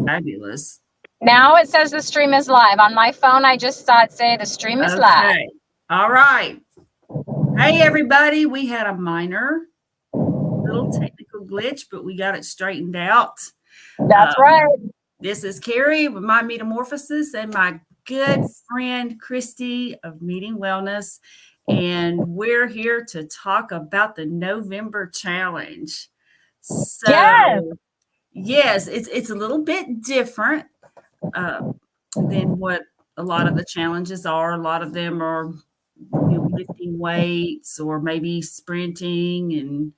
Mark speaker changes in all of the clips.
Speaker 1: Fabulous.
Speaker 2: Now it says the stream is live. On my phone, I just saw it say the stream is live.
Speaker 1: All right. Hey, everybody. We had a minor little technical glitch, but we got it straightened out.
Speaker 2: That's right.
Speaker 1: This is Carrie with My Metamorphosis and my good friend Christy of Meeting Wellness. And we're here to talk about the November challenge. So, yes, it's a little bit different than what a lot of the challenges are. A lot of them are lifting weights or maybe sprinting and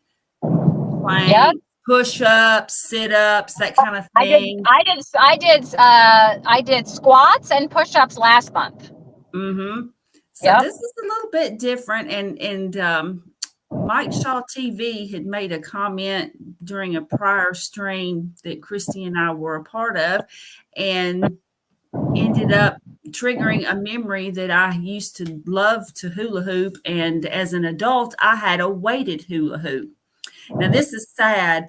Speaker 1: planks, push-ups, sit-ups, that kind of thing.
Speaker 2: I did squats and push-ups last month.
Speaker 1: So this is a little bit different, and Mike Shaw TV had made a comment during a prior stream that Christy and I were a part of, and ended up triggering a memory that I used to love to hula hoop, and as an adult, I had a weighted hula hoop. Now, this is sad.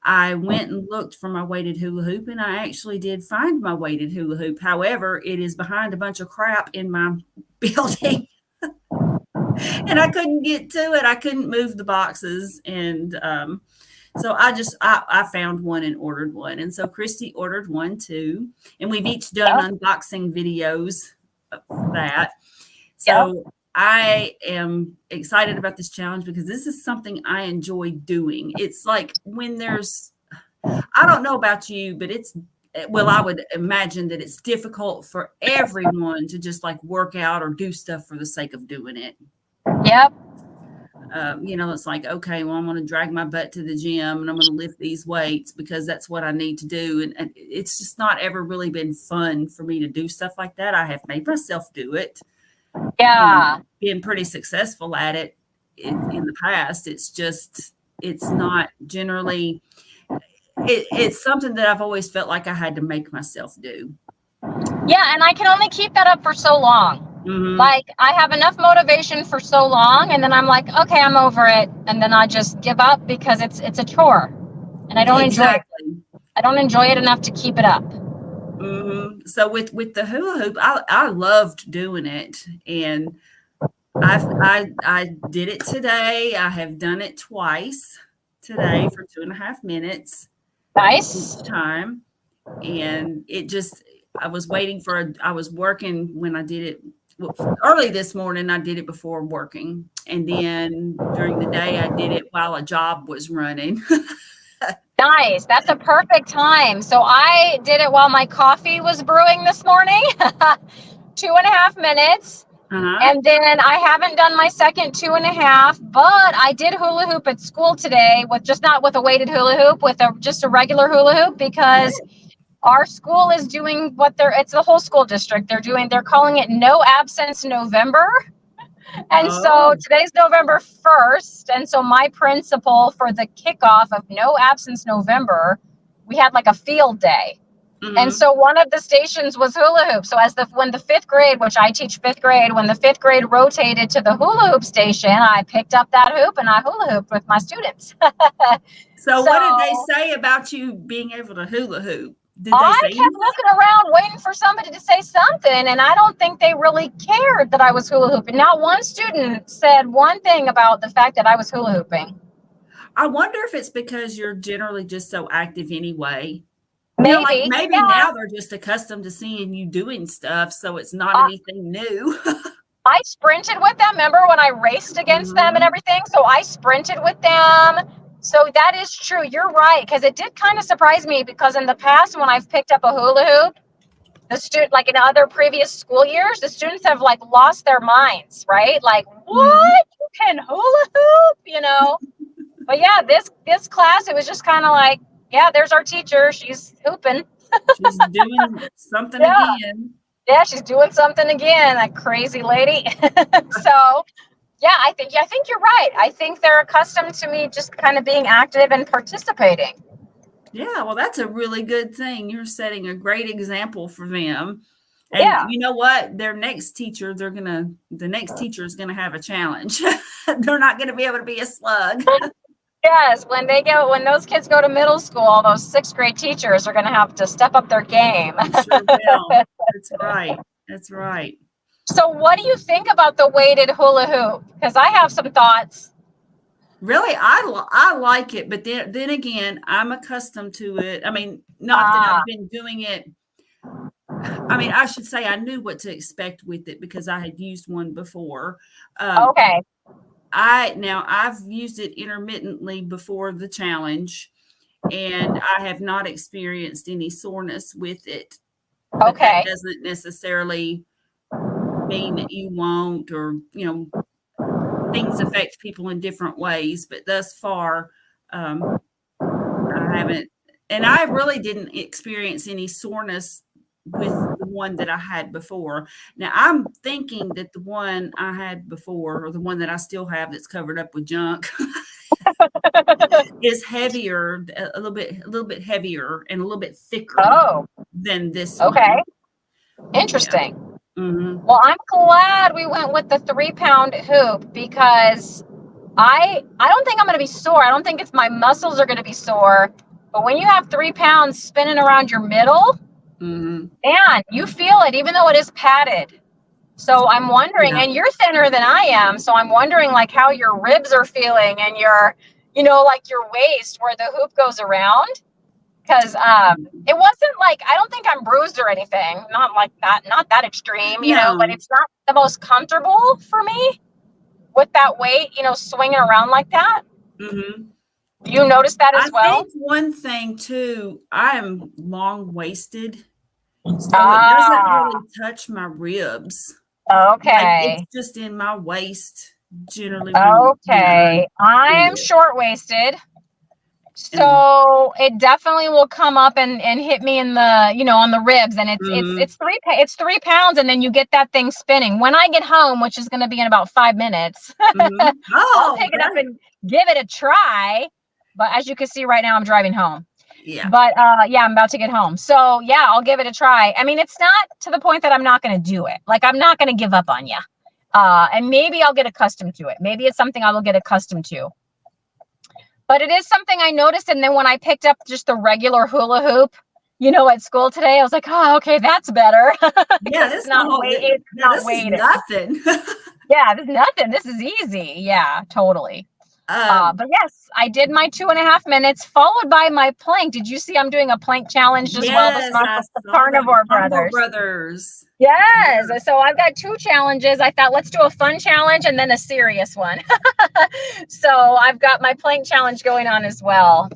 Speaker 1: I went and looked for my weighted hula hoop, and I actually did find my weighted hula hoop. However, it is behind a bunch of crap in my building, and I couldn't get to it. I couldn't move the boxes, and so I found one and ordered one. And so Christy ordered one too, and we've each done unboxing videos for that. So I am excited about this challenge because this is something I enjoy doing. It's like when I don't know about you, but I would imagine that it's difficult for everyone to just like work out or do stuff for the sake of doing it.
Speaker 2: Yep.
Speaker 1: It's like, okay, well, I'm going to drag my butt to the gym and I'm going to lift these weights because that's what I need to do. And it's just not ever really been fun for me to do stuff like that. I have made myself do it.
Speaker 2: Yeah.
Speaker 1: Been pretty successful at it in the past. It's not generally, it's something that I've always felt like I had to make myself do.
Speaker 2: Yeah. And I can only keep that up for so long. Like I have enough motivation for so long, and then I'm like, okay, I'm over it, and then I just give up because it's a chore, and I don't enjoy it. I don't enjoy it enough to keep it up.
Speaker 1: So with the hula hoop, I loved doing it, and I did it today. I have done it twice today for 2.5 minutes.
Speaker 2: Nice.
Speaker 1: Each time, and I was waiting I was working when I did it. Early this morning, I did it before working. And then during the day, I did it while a job was running.
Speaker 2: Nice. That's a perfect time. So I did it while my coffee was brewing this morning, 2.5 minutes. And then I haven't done my second 2.5, but I did hula hoop at school today not with a weighted hula hoop, with just a regular hula hoop, because our school is doing it's the whole school district. They're calling it No Absence November. And so today's November 1st. And so my principal, for the kickoff of No Absence November, we had like a field day. And so one of the stations was hula hoop. So when the 5th grade, which I teach 5th grade, when the 5th grade rotated to the hula hoop station, I picked up that hoop and I hula hooped with my students.
Speaker 1: So what did they say about you being able to hula hoop?
Speaker 2: I kept looking around waiting for somebody to say something, and I don't think they really cared that I was hula hooping. Not one student said one thing about the fact that I was hula hooping.
Speaker 1: I wonder if it's because you're generally just so active anyway.
Speaker 2: Maybe.
Speaker 1: Now they're just accustomed to seeing you doing stuff, so it's not anything new.
Speaker 2: I sprinted with them. Remember when I raced against them and everything? So I sprinted with them. So that is true. You're right, because it did kind of surprise me, because in the past when I've picked up a hula hoop, like in other previous school years, the students have like lost their minds, right? Like, what? You can hula hoop, But yeah, this class, it was just kind of like, yeah, there's our teacher. She's hooping.
Speaker 1: She's doing something again.
Speaker 2: Yeah, she's doing something again, that crazy lady. So yeah, I think you're right. I think they're accustomed to me just kind of being active and participating.
Speaker 1: Yeah, well, that's a really good thing. You're setting a great example for them. And you know what? The next teacher is going to have a challenge. They're not going to be able to be a slug.
Speaker 2: Yes, when those kids go to middle school, all those 6th grade teachers are going to have to step up their game.
Speaker 1: You sure will. That's right. That's right.
Speaker 2: So what do you think about the weighted hula hoop? Because I have some thoughts.
Speaker 1: Really, I like it, but then again, I'm accustomed to it. I mean, not that I've been doing it. I mean, I should say I knew what to expect with it because I had used one before.
Speaker 2: Okay.
Speaker 1: I've used it intermittently before the challenge, and I have not experienced any soreness with it. But
Speaker 2: Okay.
Speaker 1: that doesn't necessarily mean that you won't, or things affect people in different ways. But thus far, I haven't, and I really didn't experience any soreness with the one that I had before. Now I'm thinking that the one I had before, or the one that I still have that's covered up with junk, is heavier, a little bit heavier and a little bit thicker than this one.
Speaker 2: Okay. Interesting.
Speaker 1: Yeah. Mm-hmm.
Speaker 2: Well, I'm glad we went with the 3-pound hoop because I don't think I'm going to be sore. I don't think it's my muscles are going to be sore. But when you have 3 pounds spinning around your middle,
Speaker 1: mm-hmm.
Speaker 2: and you feel it, even though it is padded. So I'm wondering, and you're thinner than I am, so I'm wondering like how your ribs are feeling and your, like your waist where the hoop goes around. Because it wasn't like, I don't think I'm bruised or anything, not like that, not that extreme, but it's not the most comfortable for me with that weight, swinging around like that.
Speaker 1: Mm-hmm.
Speaker 2: Do you notice that as well?
Speaker 1: I think one thing too, I am long-waisted, so it doesn't really touch my ribs.
Speaker 2: Okay.
Speaker 1: Like, it's just in my waist generally.
Speaker 2: Okay. I'm short-waisted. So it definitely will come up and hit me in the, on the ribs, and it's 3 pounds, and then you get that thing spinning. When I get home, which is going to be in about 5 minutes, I'll pick it up and give it a try. But as you can see right now, I'm driving home.
Speaker 1: Yeah.
Speaker 2: But I'm about to get home. So yeah, I'll give it a try. I mean, it's not to the point that I'm not going to do it. Like, I'm not going to give up on you. And maybe I'll get accustomed to it. Maybe it's something I will get accustomed to. But it is something I noticed. And then when I picked up just the regular hula hoop, at school today, I was like, oh, okay, that's better.
Speaker 1: Yeah, this is nothing.
Speaker 2: Yeah, this is nothing. This is easy. Yeah, totally. But yes, I did my 2.5 minutes, followed by my plank. Did you see I'm doing a plank challenge as well this month with the Carnivore Brothers? Yes. Yeah. So I've got 2 challenges. I thought, let's do a fun challenge and then a serious one. So I've got my plank challenge going on as well.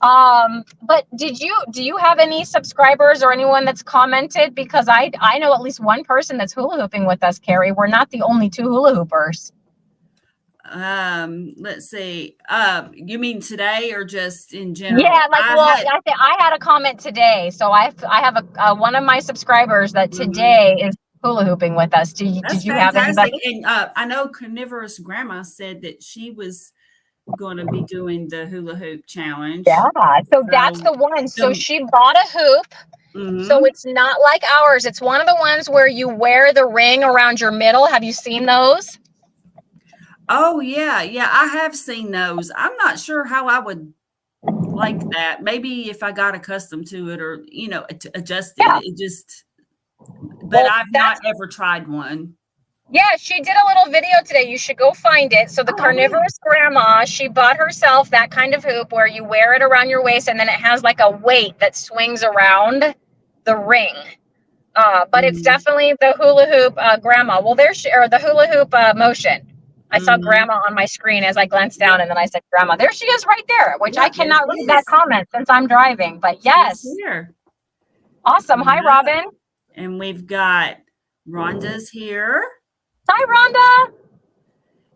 Speaker 2: But do you have any subscribers or anyone that's commented? Because I know at least one person that's hula hooping with us, Carrie. We're not the only 2 hula hoopers.
Speaker 1: Let's see. You mean today or just in general?
Speaker 2: Yeah, I had a comment today. So I have a one of my subscribers that today is hula hooping with us. Did you have anybody?
Speaker 1: And I know Carnivorous Grandma said that she was going to be doing the hula hoop challenge.
Speaker 2: Yeah, so that's the one. So she bought a hoop. Mm-hmm. So it's not like ours. It's one of the ones where you wear the ring around your middle. Have you seen those?
Speaker 1: Oh, yeah. Yeah, I have seen those. I'm not sure how I would like that. Maybe if I got accustomed to it or, adjusted. Yeah. It just, but I've not ever tried one.
Speaker 2: Yeah, she did a little video today. You should go find it. So the Carnivorous Grandma, she bought herself that kind of hoop where you wear it around your waist and then it has like a weight that swings around the ring. But it's definitely the hula hoop grandma. Well, or the hula hoop motion. I saw grandma on my screen as I glanced down and then I said, grandma, there she is right there, which I cannot read that comment since I'm driving, but yes.
Speaker 1: Here.
Speaker 2: Awesome. Hi, Robin.
Speaker 1: And we've got Rhonda's here.
Speaker 2: Hi, Rhonda.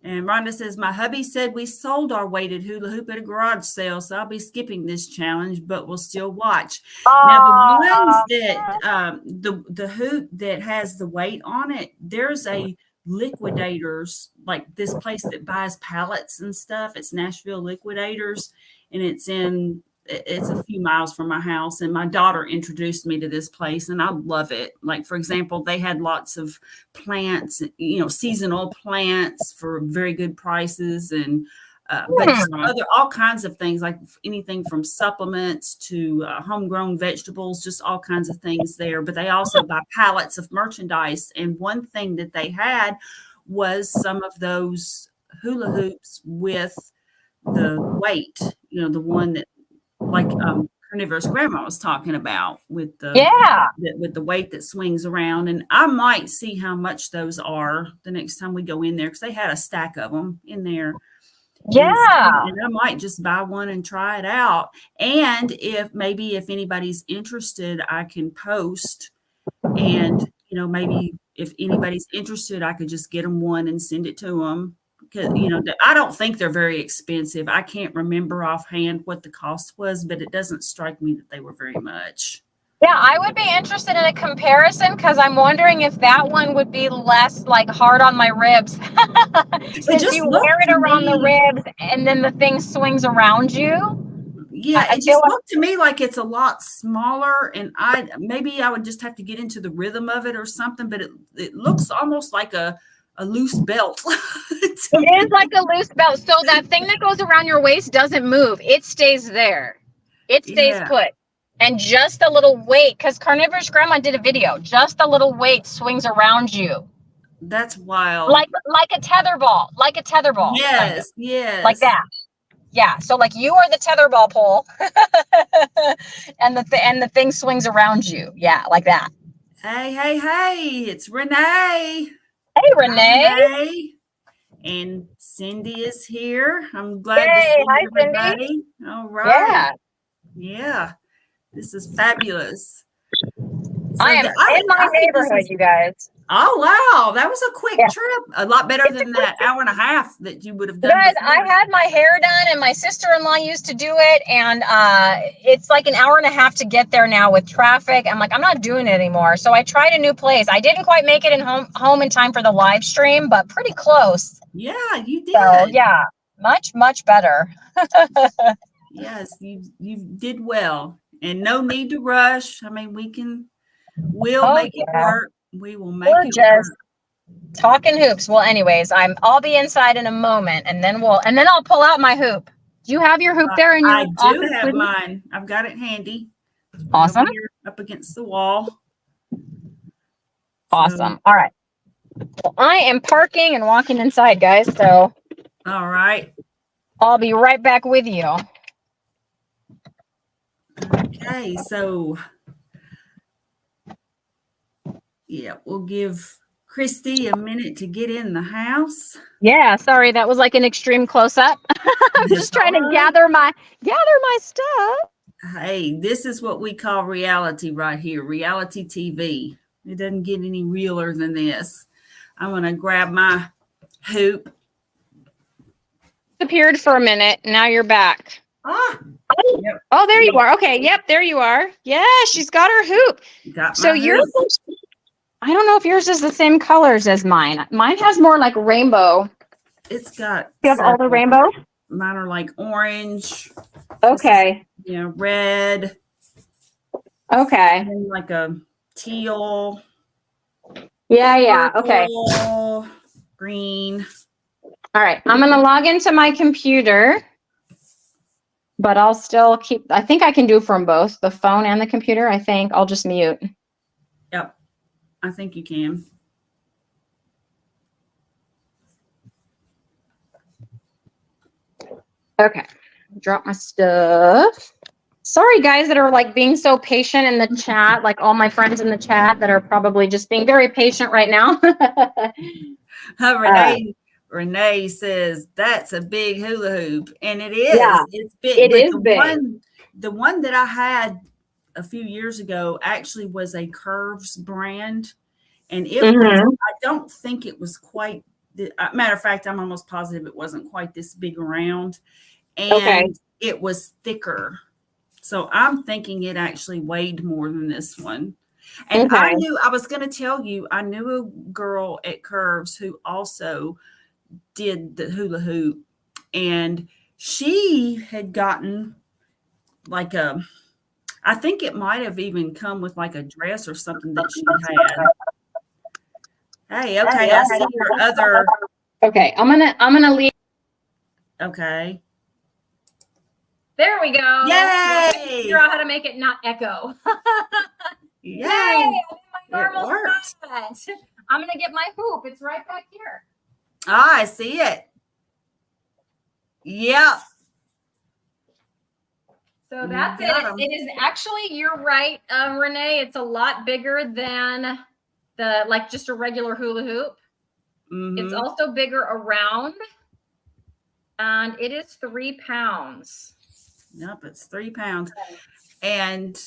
Speaker 1: And Rhonda says, my hubby said we sold our weighted hula hoop at a garage sale, so I'll be skipping this challenge, but we'll still watch. Now, the ones that, the hoop that has the weight on it, there's a Liquidators, like this place that buys pallets and stuff. It's Nashville Liquidators, and it's a few miles from my house. And my daughter introduced me to this place, and I love it. Like, for example, they had lots of plants, seasonal plants for very good prices. And But all kinds of things, like anything from supplements to homegrown vegetables, just all kinds of things there. But they also buy pallets of merchandise. And one thing that they had was some of those hula hoops with the weight, the one that like Carnivorous Grandma was talking about with the weight that swings around. And I might see how much those are the next time we go in there, because they had a stack of them in there.
Speaker 2: Yeah.
Speaker 1: And I might just buy one and try it out. And if anybody's interested, I can post, and maybe if anybody's interested, I could just get them one and send it to them. Because I don't think they're very expensive. I can't remember offhand what the cost was, but it doesn't strike me that they were very much.
Speaker 2: Yeah, I would be interested in a comparison, because I'm wondering if that one would be less like hard on my ribs. Since you wear it around the ribs and then the thing swings around you.
Speaker 1: Yeah, it just looked to me like it's a lot smaller, and maybe I would just have to get into the rhythm of it or something, but it looks almost like a loose belt.
Speaker 2: It is like a loose belt. So that thing that goes around your waist doesn't move. It stays there. It stays put. And just a little weight, because Carnivorous Grandma did a video, just a little weight swings around you.
Speaker 1: That's wild.
Speaker 2: Like a tetherball. Like a tetherball.
Speaker 1: Yes, yes.
Speaker 2: Like that. Yeah. So like you are the tetherball pole and the thing swings around you. Yeah, like that.
Speaker 1: Hey, it's Renee.
Speaker 2: Hey, Renee.
Speaker 1: And Cindy is here. I'm glad to see everybody.
Speaker 2: Cindy.
Speaker 1: All right. Yeah. This is fabulous.
Speaker 2: I am in my neighborhood, you guys.
Speaker 1: Oh, wow. That was a quick trip. A lot better than that hour and a half that you would have done.
Speaker 2: Guys, I had my hair done, and my sister-in-law used to do it, and it's like an hour and a half to get there now with traffic. I'm like, I'm not doing it anymore. So I tried a new place. I didn't quite make it home in time for the live stream, but pretty close.
Speaker 1: Yeah, you did.
Speaker 2: So, yeah, much, much better.
Speaker 1: Yes, you did well. And no need to rush. I mean, we'll make it work. We will make it work.
Speaker 2: Talking hoops. Well, anyways, I'll be inside in a moment, and then I'll pull out my hoop. Do you have your hoop there in your office?
Speaker 1: I do have mine. I've got it handy.
Speaker 2: Awesome.
Speaker 1: Up against the wall.
Speaker 2: Awesome. All right. Well, I am parking and walking inside, guys. So.
Speaker 1: All right.
Speaker 2: I'll be right back with you.
Speaker 1: Okay, so yeah, we'll give Christy a minute to get in the house.
Speaker 2: Yeah, sorry, that was like an extreme close-up. I'm just trying to gather my stuff.
Speaker 1: Hey, this is what we call reality right here, reality TV. It doesn't get any realer than this. I'm going to grab my hoop.
Speaker 2: Disappeared for a minute. Now you're back.
Speaker 1: Yep.
Speaker 2: Oh, there you are. Okay. Yep. There you are. Yeah. She's got her hoop. So yours, I don't know if yours is the same colors as mine. Mine has more like rainbow.
Speaker 1: It's got.
Speaker 2: You have all the rainbows?
Speaker 1: Mine are like orange.
Speaker 2: Okay.
Speaker 1: Red.
Speaker 2: Okay.
Speaker 1: And like a teal.
Speaker 2: Yeah. Okay.
Speaker 1: Green.
Speaker 2: All right. I'm going to log into my computer. But I'll still I think I can do from both the phone and the computer. I think I'll just mute.
Speaker 1: Yep. I think you can.
Speaker 2: Okay. Drop my stuff. Sorry, guys, that are like being so patient in the chat, like all my friends in the chat that are probably just being very patient right now.
Speaker 1: Renee says that's a big hula hoop, and it is.
Speaker 2: Yeah,
Speaker 1: it's big.
Speaker 2: It is big.
Speaker 1: The one that I had a few years ago actually was a Curves brand, and it was, I don't think it was quite. Matter of fact, I'm almost positive it wasn't quite this big around, and it was thicker. So I'm thinking it actually weighed more than this one. And I was going to tell you, I knew a girl at Curves who also did the hula hoop, and she had gotten like I think it might have even come with like a dress or something that she had. Hey, okay, I see your other.
Speaker 2: Okay, I'm gonna leave.
Speaker 1: Okay.
Speaker 2: There we go.
Speaker 1: Yay!
Speaker 2: Figure out how to make it not echo.
Speaker 1: Yay!
Speaker 2: I'm in my normal
Speaker 1: It worked.
Speaker 2: spot. I'm gonna get my hoop. It's right back here.
Speaker 1: Ah, I see it. Yep.
Speaker 2: So that's it. It is actually, you're right, Renee. It's a lot bigger than just a regular hula hoop. Mm-hmm. It's also bigger around, and it is 3 pounds.
Speaker 1: Yep, it's 3 pounds. And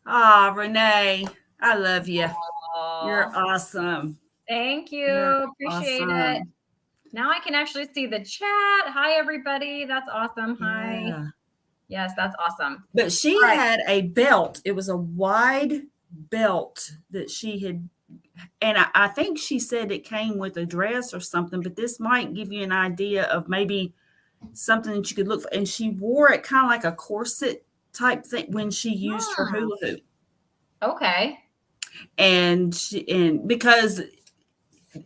Speaker 1: Renee, I love you. Aww. You're awesome.
Speaker 2: Thank you. Appreciate it. Now I can actually see the chat. Hi, everybody. That's awesome. Hi. Yeah. Yes, that's awesome.
Speaker 1: But she had a belt. It was a wide belt that she had. And I think she said it came with a dress or something, but this might give you an idea of maybe something that you could look for. And she wore it kind of like a corset type thing when she used her hula hoop.
Speaker 2: Okay.
Speaker 1: And because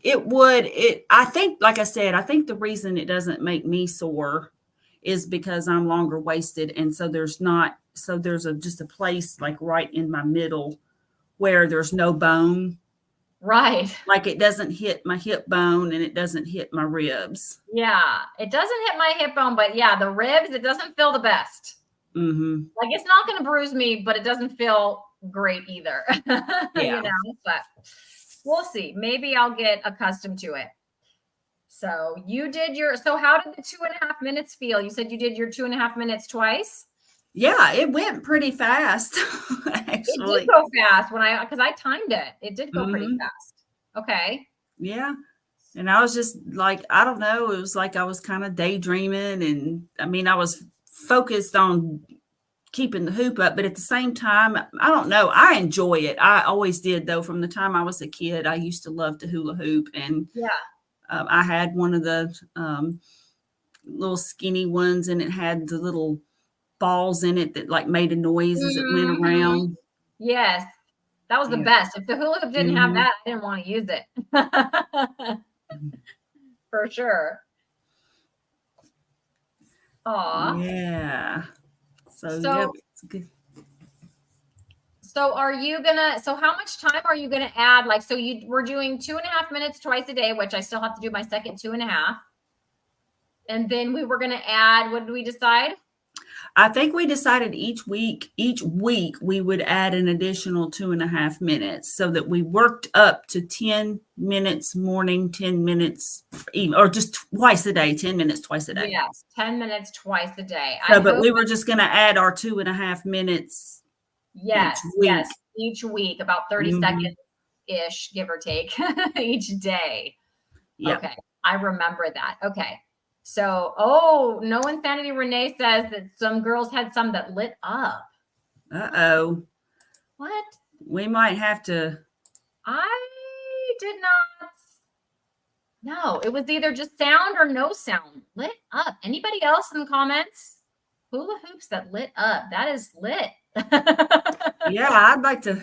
Speaker 1: I think, like I said, I think the reason it doesn't make me sore is because I'm longer waisted. And so there's just a place like right in my middle where there's no bone.
Speaker 2: Right.
Speaker 1: Like it doesn't hit my hip bone and it doesn't hit my ribs.
Speaker 2: Yeah. It doesn't hit my hip bone, but yeah, the ribs, it doesn't feel the best.
Speaker 1: Mm-hmm.
Speaker 2: Like it's not going to bruise me, but it doesn't feel great either. Yeah. But we'll see. Maybe I'll get accustomed to it. So so how did the 2.5 minutes feel? You said you did your 2.5 minutes twice?
Speaker 1: Yeah, it went pretty fast. Actually.
Speaker 2: It did go fast because I timed it. It did go pretty fast. Okay.
Speaker 1: Yeah. And I was just like, I don't know. It was like I was kind of daydreaming. And I mean, I was focused on keeping the hoop up, but at the same time, I don't know. I enjoy it. I always did, though. From the time I was a kid, I used to love to hula hoop. And
Speaker 2: yeah.
Speaker 1: I had one of the little skinny ones, and it had the little balls in it that like made a noise as it went around.
Speaker 2: Yes, that was the best. If the hula hoop didn't have that, I didn't want to use it. For sure. Aw.
Speaker 1: Yeah. So
Speaker 2: yep, it's good. So how much time are you gonna add? Like, so we're doing 2.5 minutes twice a day, which I still have to do my second 2.5. And then we were gonna add, what did we decide?
Speaker 1: I think we decided each week we would add an additional 2.5 minutes so that we worked up to 10 minutes morning, 10 minutes or just twice a day, 10 minutes twice a day.
Speaker 2: Yes, 10 minutes twice a day.
Speaker 1: But we were just going to add our 2.5 minutes.
Speaker 2: Yes, each week, about 30 seconds-ish, give or take, each day. Yep. Okay, I remember that. Okay. So, No Insanity Renee says that some girls had some that lit up.
Speaker 1: Uh-oh.
Speaker 2: What?
Speaker 1: We might have to.
Speaker 2: I did not. No, it was either just sound or no sound. Lit up. Anybody else in the comments? Hula hoops that lit up. That is lit.
Speaker 1: Yeah, I'd like to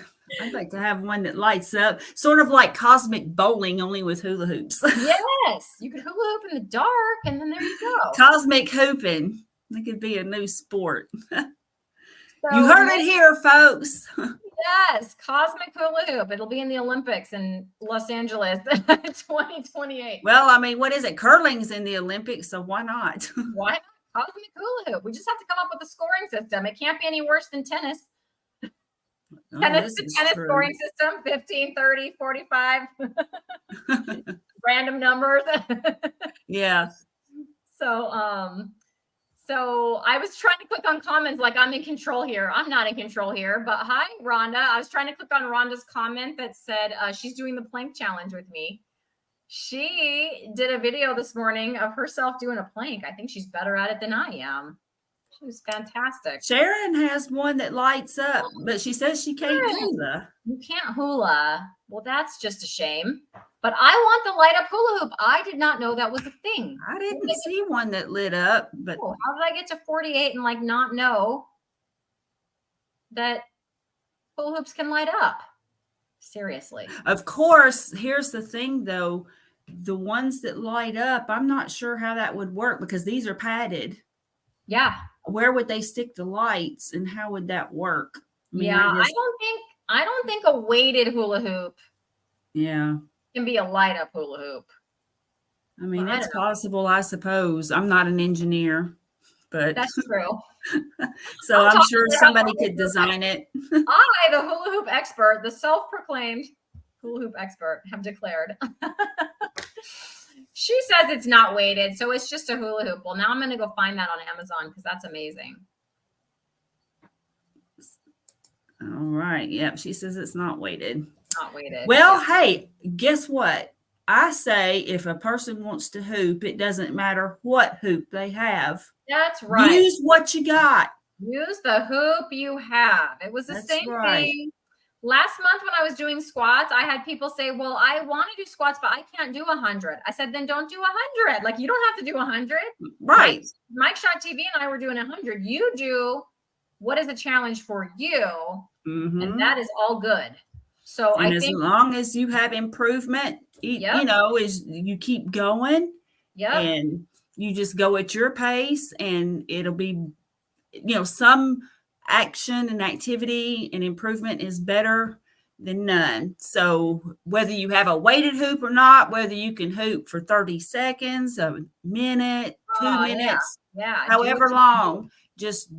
Speaker 1: have one that lights up, sort of like cosmic bowling, only with hula hoops.
Speaker 2: Yes, you could hula hoop in the dark, and then there you go.
Speaker 1: Cosmic hooping. That could be a new sport. You heard it here, folks.
Speaker 2: Yes, cosmic hula hoop. It'll be in the Olympics in Los Angeles 2028.
Speaker 1: Well, I mean, what is it? Curling's in the Olympics, so why not?
Speaker 2: Why not? Cosmic hula hoop. We just have to come up with a scoring system. It can't be any worse than tennis. Tennis scoring system, 15, 30, 45. Random numbers.
Speaker 1: Yeah.
Speaker 2: So I was trying to click on comments like I'm in control here. I'm not in control here, but hi, Rhonda. I was trying to click on Rhonda's comment that said she's doing the plank challenge with me. She did a video this morning of herself doing a plank. I think she's better at it than I am. She was fantastic.
Speaker 1: Sharon has one that lights up, but she says she can't hula.
Speaker 2: You can't hula. Well, that's just a shame. But I want the light up hula hoop. I did not know that was a thing.
Speaker 1: I didn't see one that lit up, but
Speaker 2: how did I get to 48 and like not know that hula hoops can light up? Seriously.
Speaker 1: Of course, here's the thing though. the ones that light up, I'm not sure how that would work because these are padded.
Speaker 2: Yeah.
Speaker 1: Where would they stick the lights and how would that work? I mean,
Speaker 2: Yeah, I don't think a weighted hula hoop can be a light up hula hoop.
Speaker 1: I mean, it's possible, I suppose. I'm not an engineer, but
Speaker 2: that's true.
Speaker 1: So I'm sure somebody could design it.
Speaker 2: I, the hula hoop expert, the self-proclaimed hula hoop expert, have declared. She says it's not weighted, so it's just a hula hoop. Well, now I'm going to go find that on Amazon because that's amazing.
Speaker 1: All right. Yep. She says it's not weighted.
Speaker 2: Not weighted.
Speaker 1: Well, hey, guess what? I say if a person wants to hoop, it doesn't matter what hoop they have.
Speaker 2: That's right.
Speaker 1: Use what you got.
Speaker 2: Use the hoop you have. It was the same thing. Last month when I was doing squats, I had people say, well, I want to do squats, but I can't do 100. I said, then don't do 100. Like, you don't have to do 100.
Speaker 1: Right.
Speaker 2: Mike Shot TV and I were doing 100. You do what is a challenge for you, and that is all good. So
Speaker 1: and I think as long as you have improvement, you know, is you keep going and you just go at your pace and it'll be, you know, some action and activity and improvement is better than none. So whether you have a weighted hoop or not, whether you can hoop for 30 seconds, a minute, 2 minutes, however long, just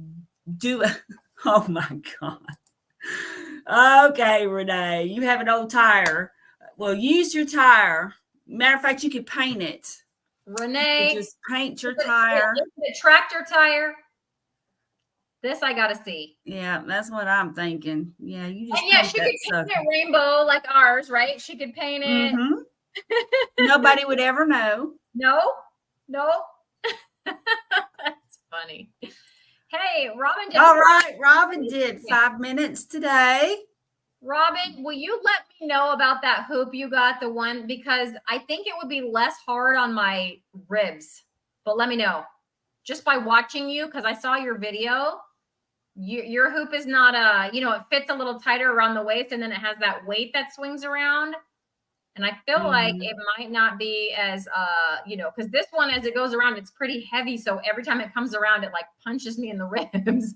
Speaker 1: do it. Oh my God. Okay, Renee, you have an old tire. Well, use your tire. Matter of fact, you could paint it.
Speaker 2: Renee,
Speaker 1: you just paint your tire.
Speaker 2: The tractor tire. This I gotta see.
Speaker 1: Yeah, that's what I'm thinking. Yeah, you just.
Speaker 2: And yeah, she could paint it rainbow like ours, right? She could paint it.
Speaker 1: Nobody would ever know.
Speaker 2: No. That's funny. Hey, Robin did.
Speaker 1: All right, Robin did 5 minutes today.
Speaker 2: Robin, will you let me know about that hoop you got, the one, because I think it would be less hard on my ribs, but let me know just by watching you, because I saw your video. Your hoop is not you know, it fits a little tighter around the waist and then it has that weight that swings around. And I feel like it might not be as, you know, because this one, as it goes around, it's pretty heavy. So every time it comes around, it like punches me in the ribs.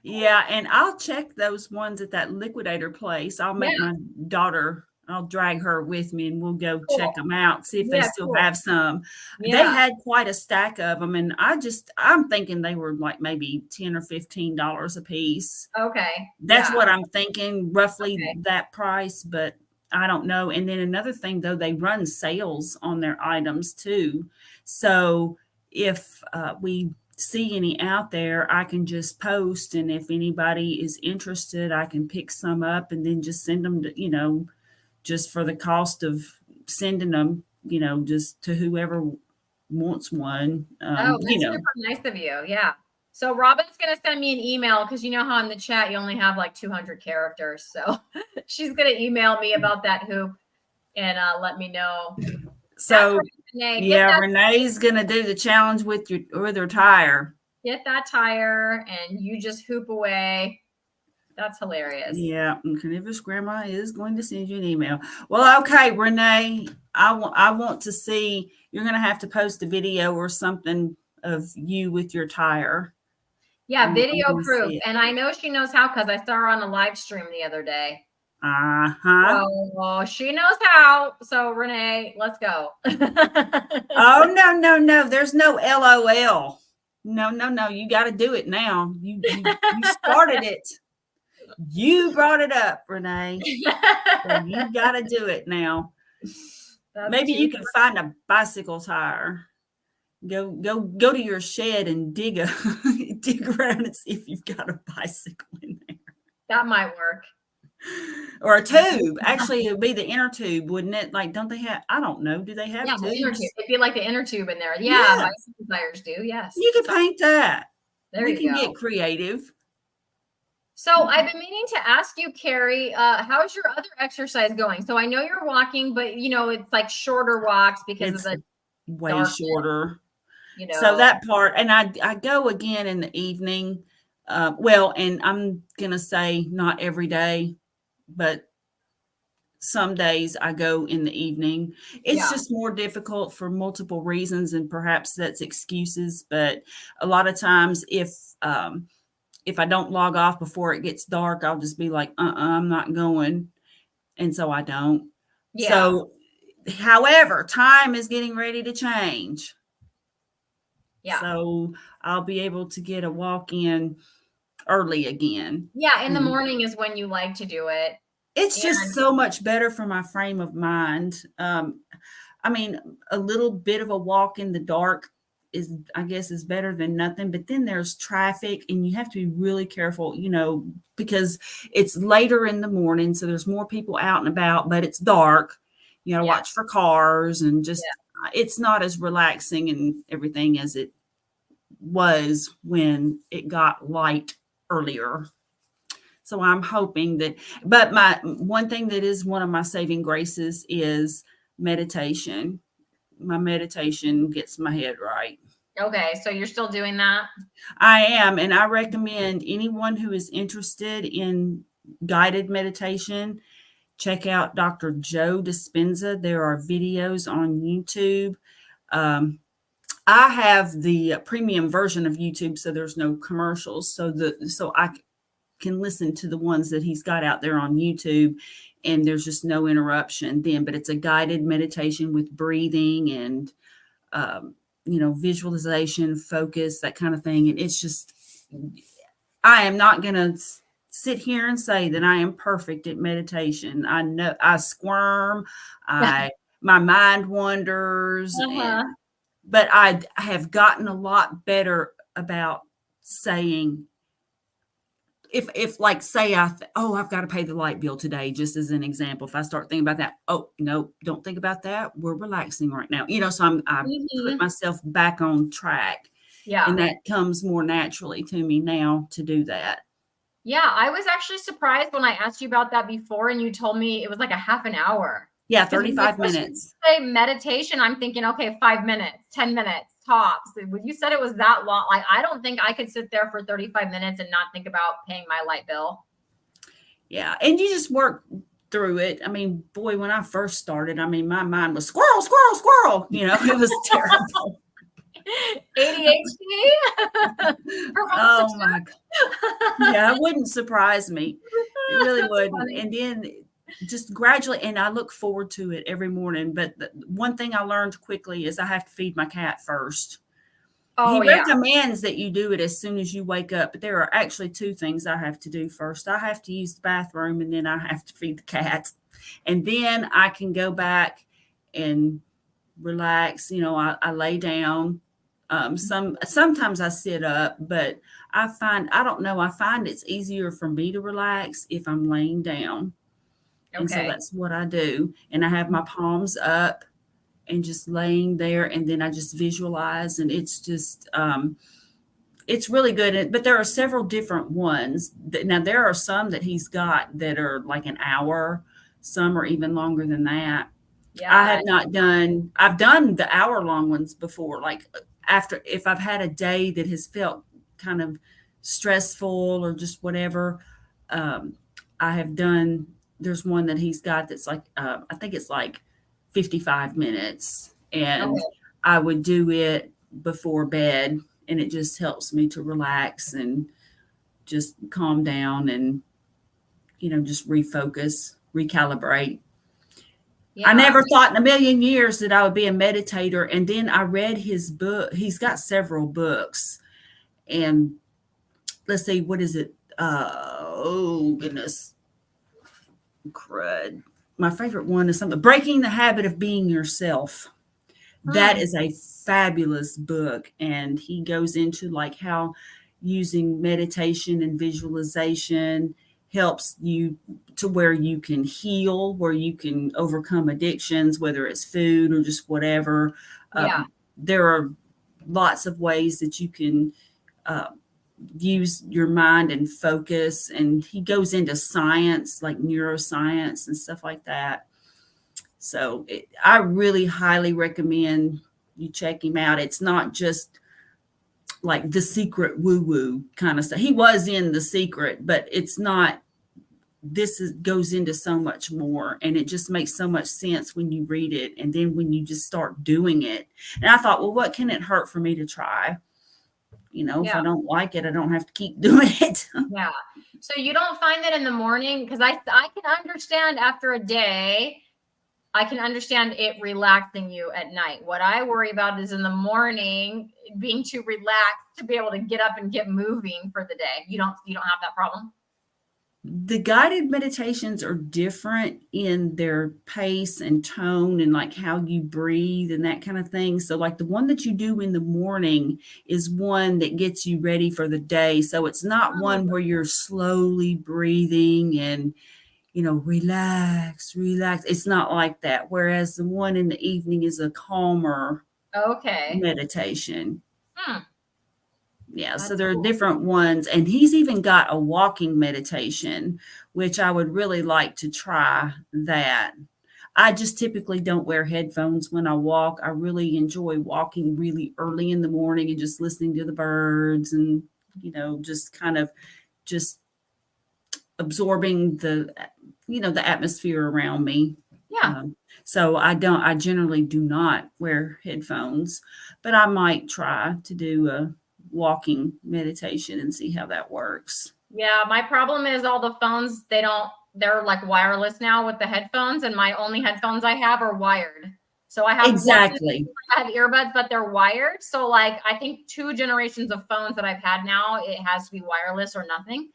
Speaker 1: Yeah. And I'll check those ones at that liquidator place. I'll make my daughter, I'll drag her with me and we'll go check them out, see if they still have some. They had quite a stack of them. And I'm thinking they were like maybe $10 or $15 a piece.
Speaker 2: Okay.
Speaker 1: That's what I'm thinking, roughly that price, but I don't know. And then another thing, though, they run sales on their items too. So if we see any out there, I can just post. And if anybody is interested, I can pick some up and then just send them to, you know, just for the cost of sending them, you know, just to whoever wants one.
Speaker 2: That's super nice of you. Yeah. So Robin's going to send me an email because you know how in the chat you only have like 200 characters. So she's going to email me about that hoop and let me know.
Speaker 1: So Renee's going to do the challenge with her tire.
Speaker 2: Get that tire and you just hoop away. That's hilarious.
Speaker 1: Yeah. And Carnivorous Grandma is going to send you an email. Well, okay, Renee, I want to see, you're going to have to post a video or something of you with your tire.
Speaker 2: Yeah, video proof. And I know she knows how because I saw her on a live stream the other day. Oh, she knows how. So Renee, let's go.
Speaker 1: Oh, no. There's no LOL. No. You got to do it now. You started it. You brought it up, Renee. So you got to do it now. Maybe you can find a bicycle tire. Go to your shed and dig around and see if you've got a bicycle in there.
Speaker 2: That might work.
Speaker 1: Or a tube. Actually, it would be the inner tube, wouldn't it? Like, don't they have, I don't know. Do they have tubes?
Speaker 2: The inner tube. It'd be like the inner tube in there. Yeah. Bicycle tires do. Yes.
Speaker 1: You can paint that.
Speaker 2: We
Speaker 1: can get creative.
Speaker 2: So I've been meaning to ask you, Carrie, how's your other exercise going? So I know you're walking, but you know, it's like shorter walks because of the
Speaker 1: way shorter.
Speaker 2: You know.
Speaker 1: So that part, and I go again in the evening. And I'm gonna say not every day, but some days I go in the evening. It's just more difficult for multiple reasons, and perhaps that's excuses. But a lot of times, if I don't log off before it gets dark, I'll just be like, I'm not going, and so I don't.
Speaker 2: Yeah.
Speaker 1: So, however, time is getting ready to change.
Speaker 2: Yeah.
Speaker 1: So I'll be able to get a walk in early again.
Speaker 2: Yeah, in the morning is when you like to do it.
Speaker 1: It's just so much better for my frame of mind. I mean, a little bit of a walk in the dark is, I guess, is better than nothing. But then there's traffic, and you have to be really careful, because it's later in the morning, so there's more people out and about, but it's dark. You got to watch for cars, and just it's not as relaxing and everything as it was when it got light earlier. So I'm hoping that, but my one thing that is one of my saving graces is meditation. My meditation gets my head right.
Speaker 2: Okay, so you're still doing that?
Speaker 1: I am, and I recommend anyone who is interested in guided meditation, check out Dr. Joe Dispenza. There are videos on YouTube. I have the premium version of YouTube, so there's no commercials. So I can listen to the ones that he's got out there on YouTube, and there's just no interruption then. But it's a guided meditation with breathing and visualization, focus, that kind of thing. And it's just, I am not going to sit here and say that I am perfect at meditation. I know I squirm, my mind wanders, but I have gotten a lot better about saying, if like, say I've got to pay the light bill today, just as an example. If I start thinking about that, no, don't think about that. We're relaxing right now. So I put myself back on track.
Speaker 2: Yeah.
Speaker 1: And that comes more naturally to me now to do that.
Speaker 2: Yeah. I was actually surprised when I asked you about that before, and you told me it was like a half an hour.
Speaker 1: Yeah. 35 minutes.
Speaker 2: Say meditation. I'm thinking, okay, 5 minutes, 10 minutes. Tops. When you said it was that long, like, I don't think I could sit there for 35 minutes and not think about paying my light bill.
Speaker 1: Yeah. And you just work through it. I mean, boy, when I first started, my mind was squirrel, squirrel, squirrel. It was terrible.
Speaker 2: ADHD?
Speaker 1: Oh my God. Yeah, it wouldn't surprise me. It really wouldn't. And then just gradually, and I look forward to it every morning. But one thing I learned quickly is I have to feed my cat first. He recommends that you do it as soon as you wake up, but there are actually two things I have to do first. I have to use the bathroom, and then I have to feed the cat. And then I can go back and relax. I lay down. Sometimes I sit up, but I find it's easier for me to relax if I'm laying down. Okay. And so that's what I do. And I have my palms up and just laying there, and then I just visualize, and it's just, it's really good. But there are several different ones. Now, there are some that he's got that are like an hour. Some are even longer than that. Yeah. I've done the hour-long ones before, like if I've had a day that has felt kind of stressful or just whatever, I have done, there's one that he's got that's like, I think it's like 55 minutes, and I would do it before bed, and it just helps me to relax and just calm down and, just refocus, recalibrate. Yeah. I never thought in a million years that I would be a meditator. And then I read his book. He's got several books. And let's see, what is it? Oh, goodness. Crud. My favorite one is something, Breaking the Habit of Being Yourself. That is a fabulous book. And he goes into like how using meditation and visualization helps you to where you can heal, where you can overcome addictions, whether it's food or just whatever. There are lots of ways that you can use your mind and focus. And he goes into science, like neuroscience and stuff like that. So I really highly recommend you check him out. It's not just like The Secret woo-woo kind of stuff. He was in The Secret, but it's not goes into so much more, and it just makes so much sense when you read it, and then when you just start doing it. And I thought, well, what can it hurt for me to try? If I don't like it, I don't have to keep doing it.
Speaker 2: Yeah. So you don't find that in the morning? Because I can understand after a day, I can understand it relaxing you at night. What I worry about is in the morning being too relaxed to be able to get up and get moving for the day. You don't have that problem?
Speaker 1: The guided meditations are different in their pace and tone and like how you breathe and that kind of thing. So like the one that you do in the morning is one that gets you ready for the day. So it's not one where you're slowly breathing and, relax. It's not like that. Whereas the one in the evening is a calmer meditation. Yeah, that's so there are different ones. And he's even got a walking meditation, which I would really like to try that. I just typically don't wear headphones when I walk. I really enjoy walking really early in the morning and just listening to the birds and, just kind of just absorbing the atmosphere around me.
Speaker 2: Yeah.
Speaker 1: So I generally do not wear headphones, but I might try to do a walking meditation and see how that works.
Speaker 2: Yeah, my problem is all the phones, they're like wireless now with the headphones, and my only headphones I have are wired. So I have
Speaker 1: exactly.
Speaker 2: I have earbuds, but they're wired. So like I think 2 generations of phones that I've had now, it has to be wireless or nothing.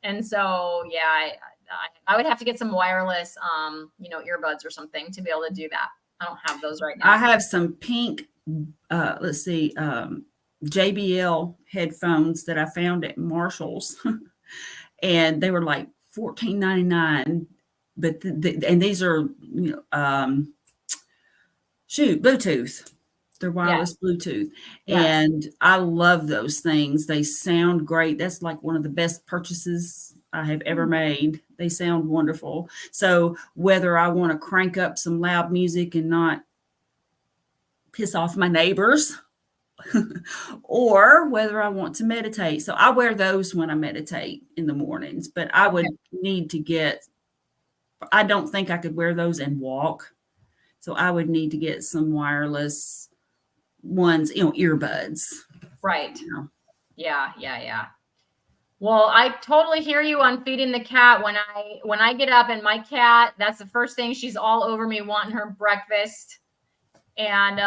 Speaker 2: And so yeah, I would have to get some wireless earbuds or something to be able to do that. I don't have those right now.
Speaker 1: I have some pink JBL headphones that I found at Marshall's, and they were like $14.99. But and these are Bluetooth. They're wireless Bluetooth, and I love those things. They sound great. That's like one of the best purchases I have ever made. They sound wonderful. So whether I want to crank up some loud music and not piss off my neighbors, or whether I want to meditate. So I wear those when I meditate in the mornings, but I would need to I don't think I could wear those and walk. So I would need to get some wireless ones, earbuds.
Speaker 2: Right. Yeah. Well, I totally hear you on feeding the cat. When I get up and my cat, that's the first thing, she's all over me wanting her breakfast. And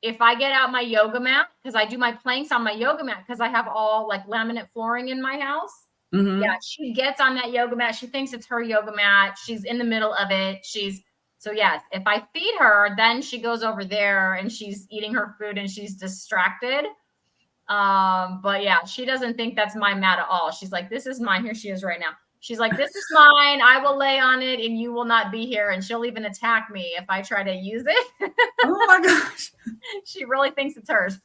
Speaker 2: if I get out my yoga mat, because I do my planks on my yoga mat, because I have all like laminate flooring in my house. Mm-hmm. Yeah, she gets on that yoga mat. She thinks it's her yoga mat. She's in the middle of it. So yes, if I feed her, then she goes over there and she's eating her food and she's distracted. But yeah, she doesn't think that's my mat at all. She's like, this is mine. Here she is right now. She's like, this is mine. I will lay on it and you will not be here. And she'll even attack me if I try to use it.
Speaker 1: Oh my gosh.
Speaker 2: She really thinks it's hers.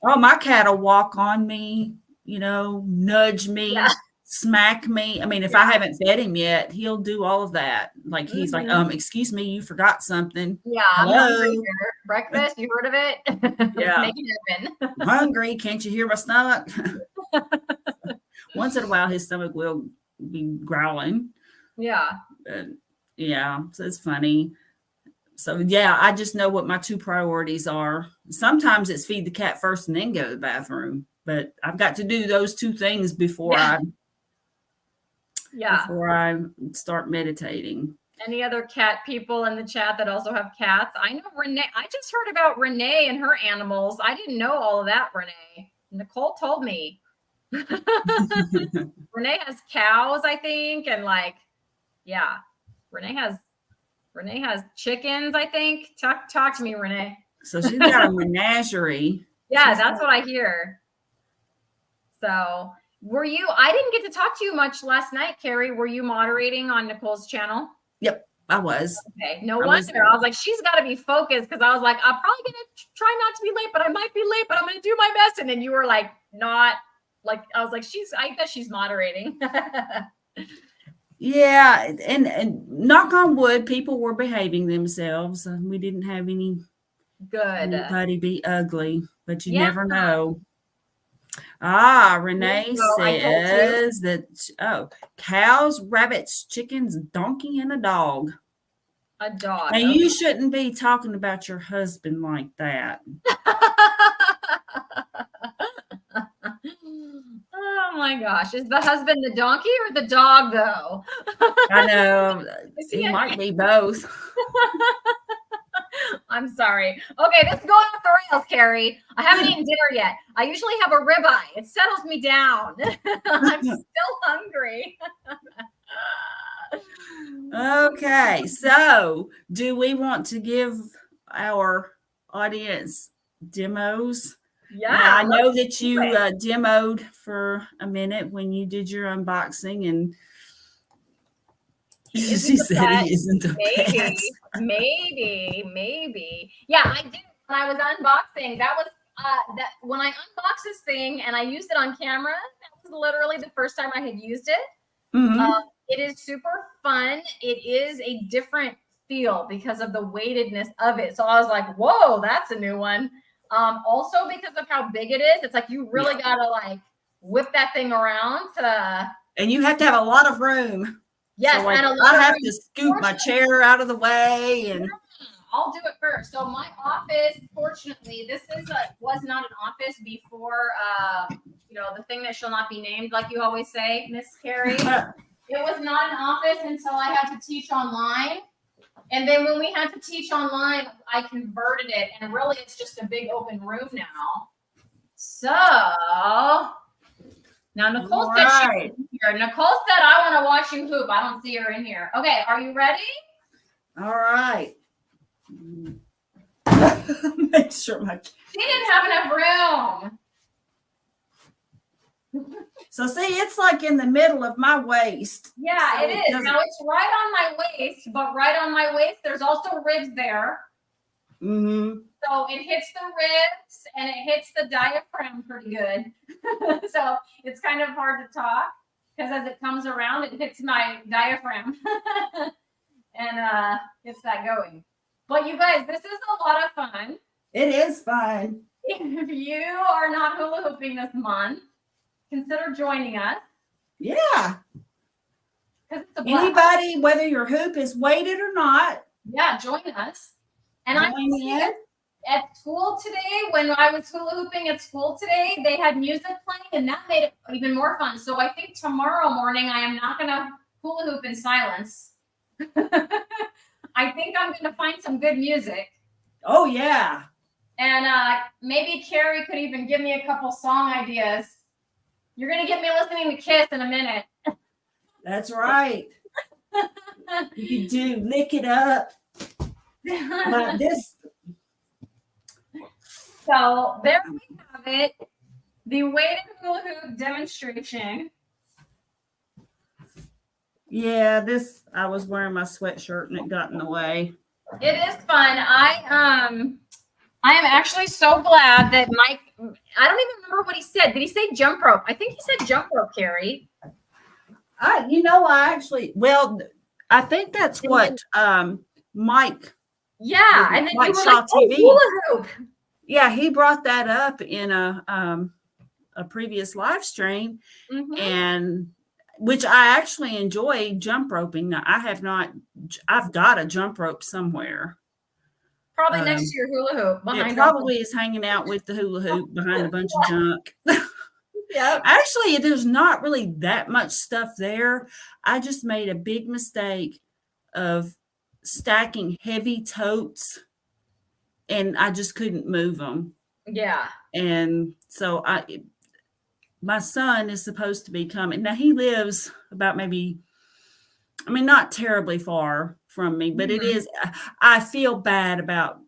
Speaker 1: Oh, my cat will walk on me, nudge me, smack me. I mean, if I haven't fed him yet, he'll do all of that. Like he's like, excuse me, you forgot something.
Speaker 2: Yeah. Hello? I'm hungry here. Breakfast, you heard of it?
Speaker 1: Yeah.
Speaker 2: Make it happen.
Speaker 1: I'm hungry. Can't you hear my stomach? Once in a while, his stomach will be growling.
Speaker 2: Yeah.
Speaker 1: So it's funny. So yeah, I just know what my 2 priorities are. Sometimes it's feed the cat first and then go to the bathroom, but I've got to do those 2 things before I start meditating.
Speaker 2: Any other cat people in the chat that also have cats? I know Renee. I just heard about Renee and her animals. I didn't know all of that, Renee. Nicole told me. Renee has cows, I think, and Renee has chickens, I think. Talk to me, Renee.
Speaker 1: So she's got a menagerie.
Speaker 2: Yeah, that's what I hear. So I didn't get to talk to you much last night, Carrie. Were you moderating on Nicole's channel?
Speaker 1: Yep, I was.
Speaker 2: Okay, no wonder. I was like, she's got to be focused, because I was like, I'm probably going to try not to be late, but I might be late, but I'm going to do my best. And then you were like, not. Like, I was like, I guess she's moderating.
Speaker 1: Yeah. And knock on wood, people were behaving themselves. We didn't have anybody be ugly, but you never know. Renee says that, cows, rabbits, chickens, donkey, and a dog.
Speaker 2: A dog.
Speaker 1: Now, you shouldn't be talking about your husband like that.
Speaker 2: Oh my gosh. Is the husband the donkey or the dog, though?
Speaker 1: I know. He might be both.
Speaker 2: I'm sorry. Okay, this is going off the rails, Carrie. I haven't eaten dinner yet. I usually have a ribeye. It settles me down. I'm still hungry.
Speaker 1: Okay, so do we want to give our audience demos?
Speaker 2: Yeah.
Speaker 1: Now, I know that you demoed for a minute when you did your unboxing, and she said he isn't the best.
Speaker 2: Maybe. Yeah, I did when I was unboxing. That was that when I unboxed this thing and I used it on camera. That was literally the first time I had used it.
Speaker 1: Mm-hmm.
Speaker 2: It is super fun. It is a different feel because of the weightedness of it. So I was like, whoa, that's a new one. Also because of how big it is, it's like you really gotta like whip that thing around
Speaker 1: and you have to have a lot of room.
Speaker 2: Yes,
Speaker 1: so, like, I have to scoot my chair out of the way, and
Speaker 2: I'll do it first. So my office, fortunately, this was not an office before the thing that shall not be named, like you always say, Miss Carrie. It was not an office until I had to teach online. And then when we had to teach online, I converted it, and really it's just a big open room now. So now Nicole said she's here. Nicole said, I want to watch you hoop. I don't see her in here. Okay, are you ready?
Speaker 1: All right. Make sure
Speaker 2: she didn't have enough room.
Speaker 1: So see, it's like in the middle of my waist.
Speaker 2: Yeah, so it is. Now it's right on my waist, but right on my waist, there's also ribs there.
Speaker 1: Mm-hmm.
Speaker 2: So it hits the ribs and it hits the diaphragm pretty good. So it's kind of hard to talk because as it comes around, it hits my diaphragm and gets that going. But you guys, this is a lot of fun.
Speaker 1: It is fun.
Speaker 2: If you are not hula hooping this month, consider joining us.
Speaker 1: Yeah. Anybody, whether your hoop is weighted or not.
Speaker 2: Yeah, join us. And I see at school today, when I was hula hooping at school today, they had music playing, and that made it even more fun. So I think tomorrow morning I am not going to hula hoop in silence. I think I'm going to find some good music.
Speaker 1: Oh, yeah.
Speaker 2: And maybe Carrie could even give me a couple song ideas. You're going to get me listening to Kiss in a minute.
Speaker 1: That's right. You can do Lick It Up. Like this.
Speaker 2: So there we have it. The weighted hula hoop demonstration.
Speaker 1: Yeah, I was wearing my sweatshirt and it got in the way.
Speaker 2: It is fun. I am actually so glad that Mike, I don't even remember what he said. Did he say jump rope? I think he said jump rope, Carrie.
Speaker 1: I think that's what Mike.
Speaker 2: Yeah, and then
Speaker 1: Mike
Speaker 2: you were
Speaker 1: Shaw
Speaker 2: like,
Speaker 1: TV.
Speaker 2: Hula hoop.
Speaker 1: Yeah, he brought that up in a previous live stream, and which I actually enjoy jump roping. Now, I've got a jump rope somewhere.
Speaker 2: Probably next to your hula hoop.
Speaker 1: It probably is hanging out with the hula hoop behind a bunch of junk.
Speaker 2: Yeah.
Speaker 1: Actually, there's not really that much stuff there. I just made a big mistake of stacking heavy totes, and I just couldn't move them.
Speaker 2: Yeah.
Speaker 1: And so my son is supposed to be coming. Now, he lives about not terribly far from me, but it is, I feel bad about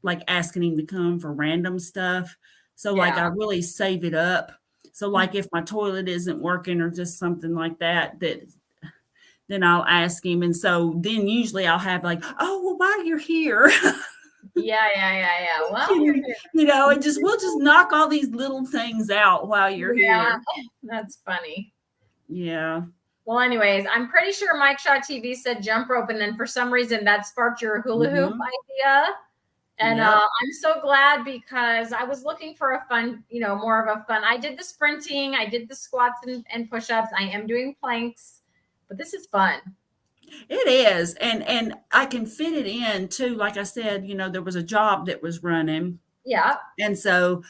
Speaker 1: like asking him to come for random stuff. So like I really save it up. So like if my toilet isn't working or just something like that, then I'll ask him. And so then usually I'll have like, oh, well, while you're here.
Speaker 2: Yeah. Well,
Speaker 1: and we'll just knock all these little things out while you're here.
Speaker 2: That's funny.
Speaker 1: Yeah.
Speaker 2: Well, anyways, I'm pretty sure Mike Shaw TV said jump rope, and then for some reason that sparked your hula hoop idea. And I'm so glad because I was looking for a fun, more of a fun. I did the sprinting, I did the squats and push-ups. I am doing planks, but this is fun.
Speaker 1: It is. And I can fit it in too. Like I said, there was a job that was running.
Speaker 2: Yeah.
Speaker 1: And so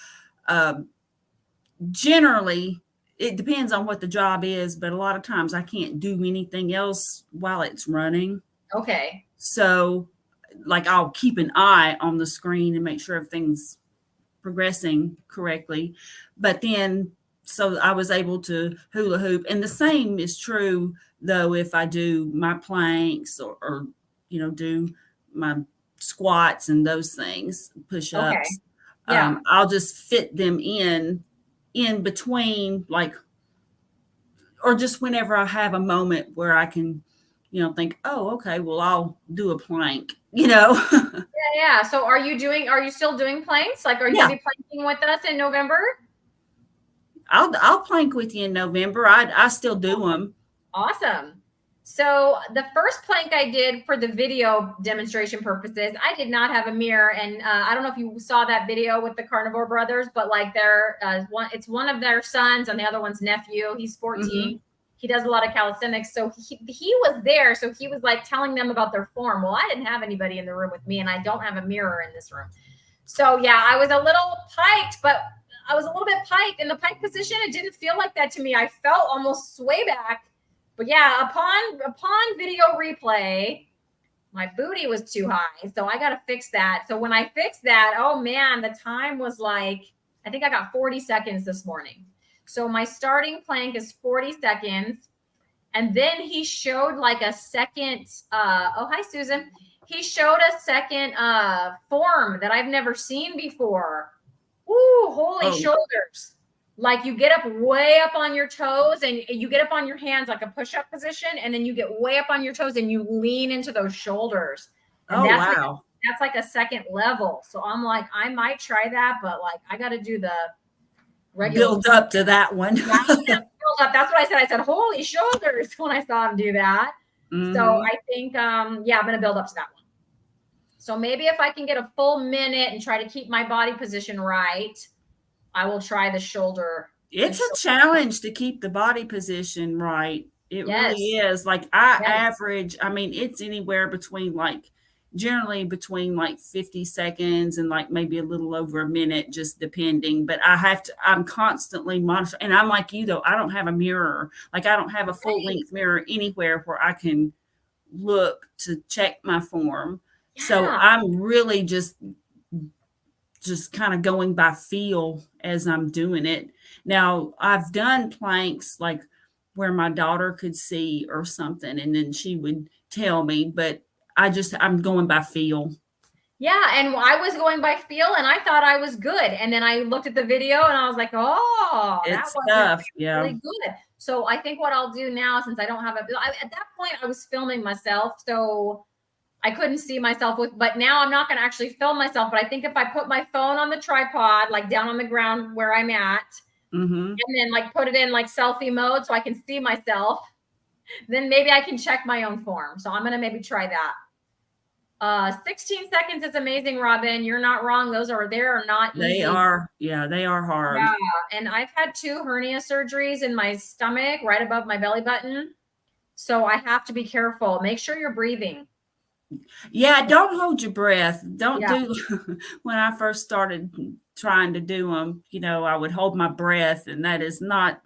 Speaker 1: generally it depends on what the job is, but a lot of times I can't do anything else while it's running.
Speaker 2: Okay.
Speaker 1: So like I'll keep an eye on the screen and make sure everything's progressing correctly. But then, so I was able to hula hoop. And the same is true though if I do my planks or do my squats and those things, push-ups.
Speaker 2: Okay. Yeah.
Speaker 1: I'll just fit them in between, like, or just whenever I have a moment where I can, think, oh, okay, well, I'll do a plank,
Speaker 2: Yeah. So are you still doing planks? Like, are you going to be planking with us in November?
Speaker 1: I'll plank with you in November. I still do them.
Speaker 2: Awesome. So the first plank I did for the video demonstration purposes, I did not have a mirror. And I don't know if you saw that video with the Carnivore Brothers, but like it's one of their sons and the other one's nephew. He's 14. Mm-hmm. He does a lot of calisthenics. So he was there. So he was like telling them about their form. Well, I didn't have anybody in the room with me and I don't have a mirror in this room. So yeah, I was a little piked, but I was a little bit piked in the pike position. It didn't feel like that to me. I felt almost sway back. But yeah, upon video replay, my booty was too high. So I got to fix that. So when I fixed that, oh man, the time was like, I think I got 40 seconds this morning. So my starting plank is 40 seconds. And then he showed like a second, oh, hi, Susan. He showed a second form that I've never seen before. Ooh, holy shoulders. Like you get up way up on your toes and you get up on your hands like a push-up position. And then you get way up on your toes and you lean into those shoulders. And
Speaker 1: wow.
Speaker 2: That's like a second level. So I'm like, I might try that, but like, I got to do the regular.
Speaker 1: Build up to that one.
Speaker 2: Build up. That's what I said. I said, holy shoulders when I saw him do that. Mm-hmm. So I think, I'm going to build up to that one. So maybe if I can get a full minute and try to keep my body position right, I will try the shoulder.
Speaker 1: It's a challenge to keep the body position right. It really is. Like I average, I mean, it's anywhere between generally between 50 seconds and maybe a little over a minute, just depending. But I'm constantly monitoring. And I'm like you though, I don't have a mirror. Like I don't have a full length mirror anywhere where I can look to check my form. Yeah. So I'm really just kind of going by feel as I'm doing it. Now I've done planks like where my daughter could see or something, and then she would tell me, but I'm going by feel.
Speaker 2: Yeah. And I was going by feel and I thought I was good. And then I looked at the video and I was like, oh,
Speaker 1: it's tough.
Speaker 2: Really good. So I think what I'll do now, since I don't have at that point I was filming myself. So I couldn't see myself but now I'm not going to actually film myself. But I think if I put my phone on the tripod, like down on the ground where I'm at, and then put it in selfie mode so I can see myself, then maybe I can check my own form. So I'm going to maybe try that. 16 seconds is amazing, Robin. You're not wrong. They are not easy.
Speaker 1: They are. Yeah, they are hard.
Speaker 2: Yeah. And I've had 2 hernia surgeries in my stomach right above my belly button. So I have to be careful. Make sure you're breathing.
Speaker 1: Yeah, don't hold your breath. Don't do when I first started trying to do them, I would hold my breath, and that is not,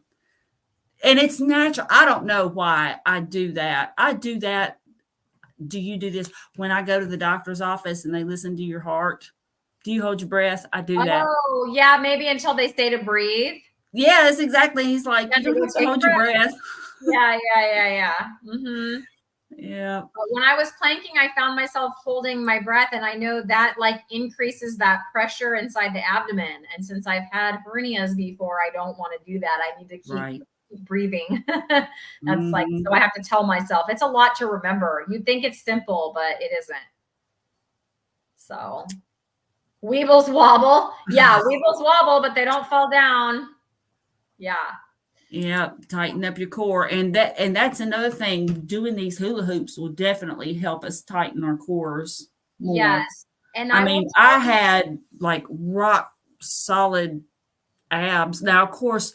Speaker 1: and it's natural. I don't know why I do that. I do that. Do you do this when I go to the doctor's office and they listen to your heart? Do you hold your breath? I do that.
Speaker 2: Oh, yeah, maybe until they say to breathe.
Speaker 1: Yes, exactly. He's like, you don't have to hold your breath.
Speaker 2: Yeah. Mm-hmm.
Speaker 1: Yeah.
Speaker 2: But when I was planking, I found myself holding my breath, and I know that increases that pressure inside the abdomen. And since I've had hernias before, I don't want to do that. I need to keep breathing. That's so I have to tell myself. It's a lot to remember. You'd think it's simple, but it isn't. So weebles wobble. Yeah, weebles wobble, but they don't fall down. Yeah.
Speaker 1: Yeah, tighten up your core. And that's another thing. Doing these hula hoops will definitely help us tighten our cores more.
Speaker 2: Yes. And
Speaker 1: I
Speaker 2: I will
Speaker 1: mean,
Speaker 2: tell
Speaker 1: I
Speaker 2: you,
Speaker 1: had like rock solid abs. Now, of course,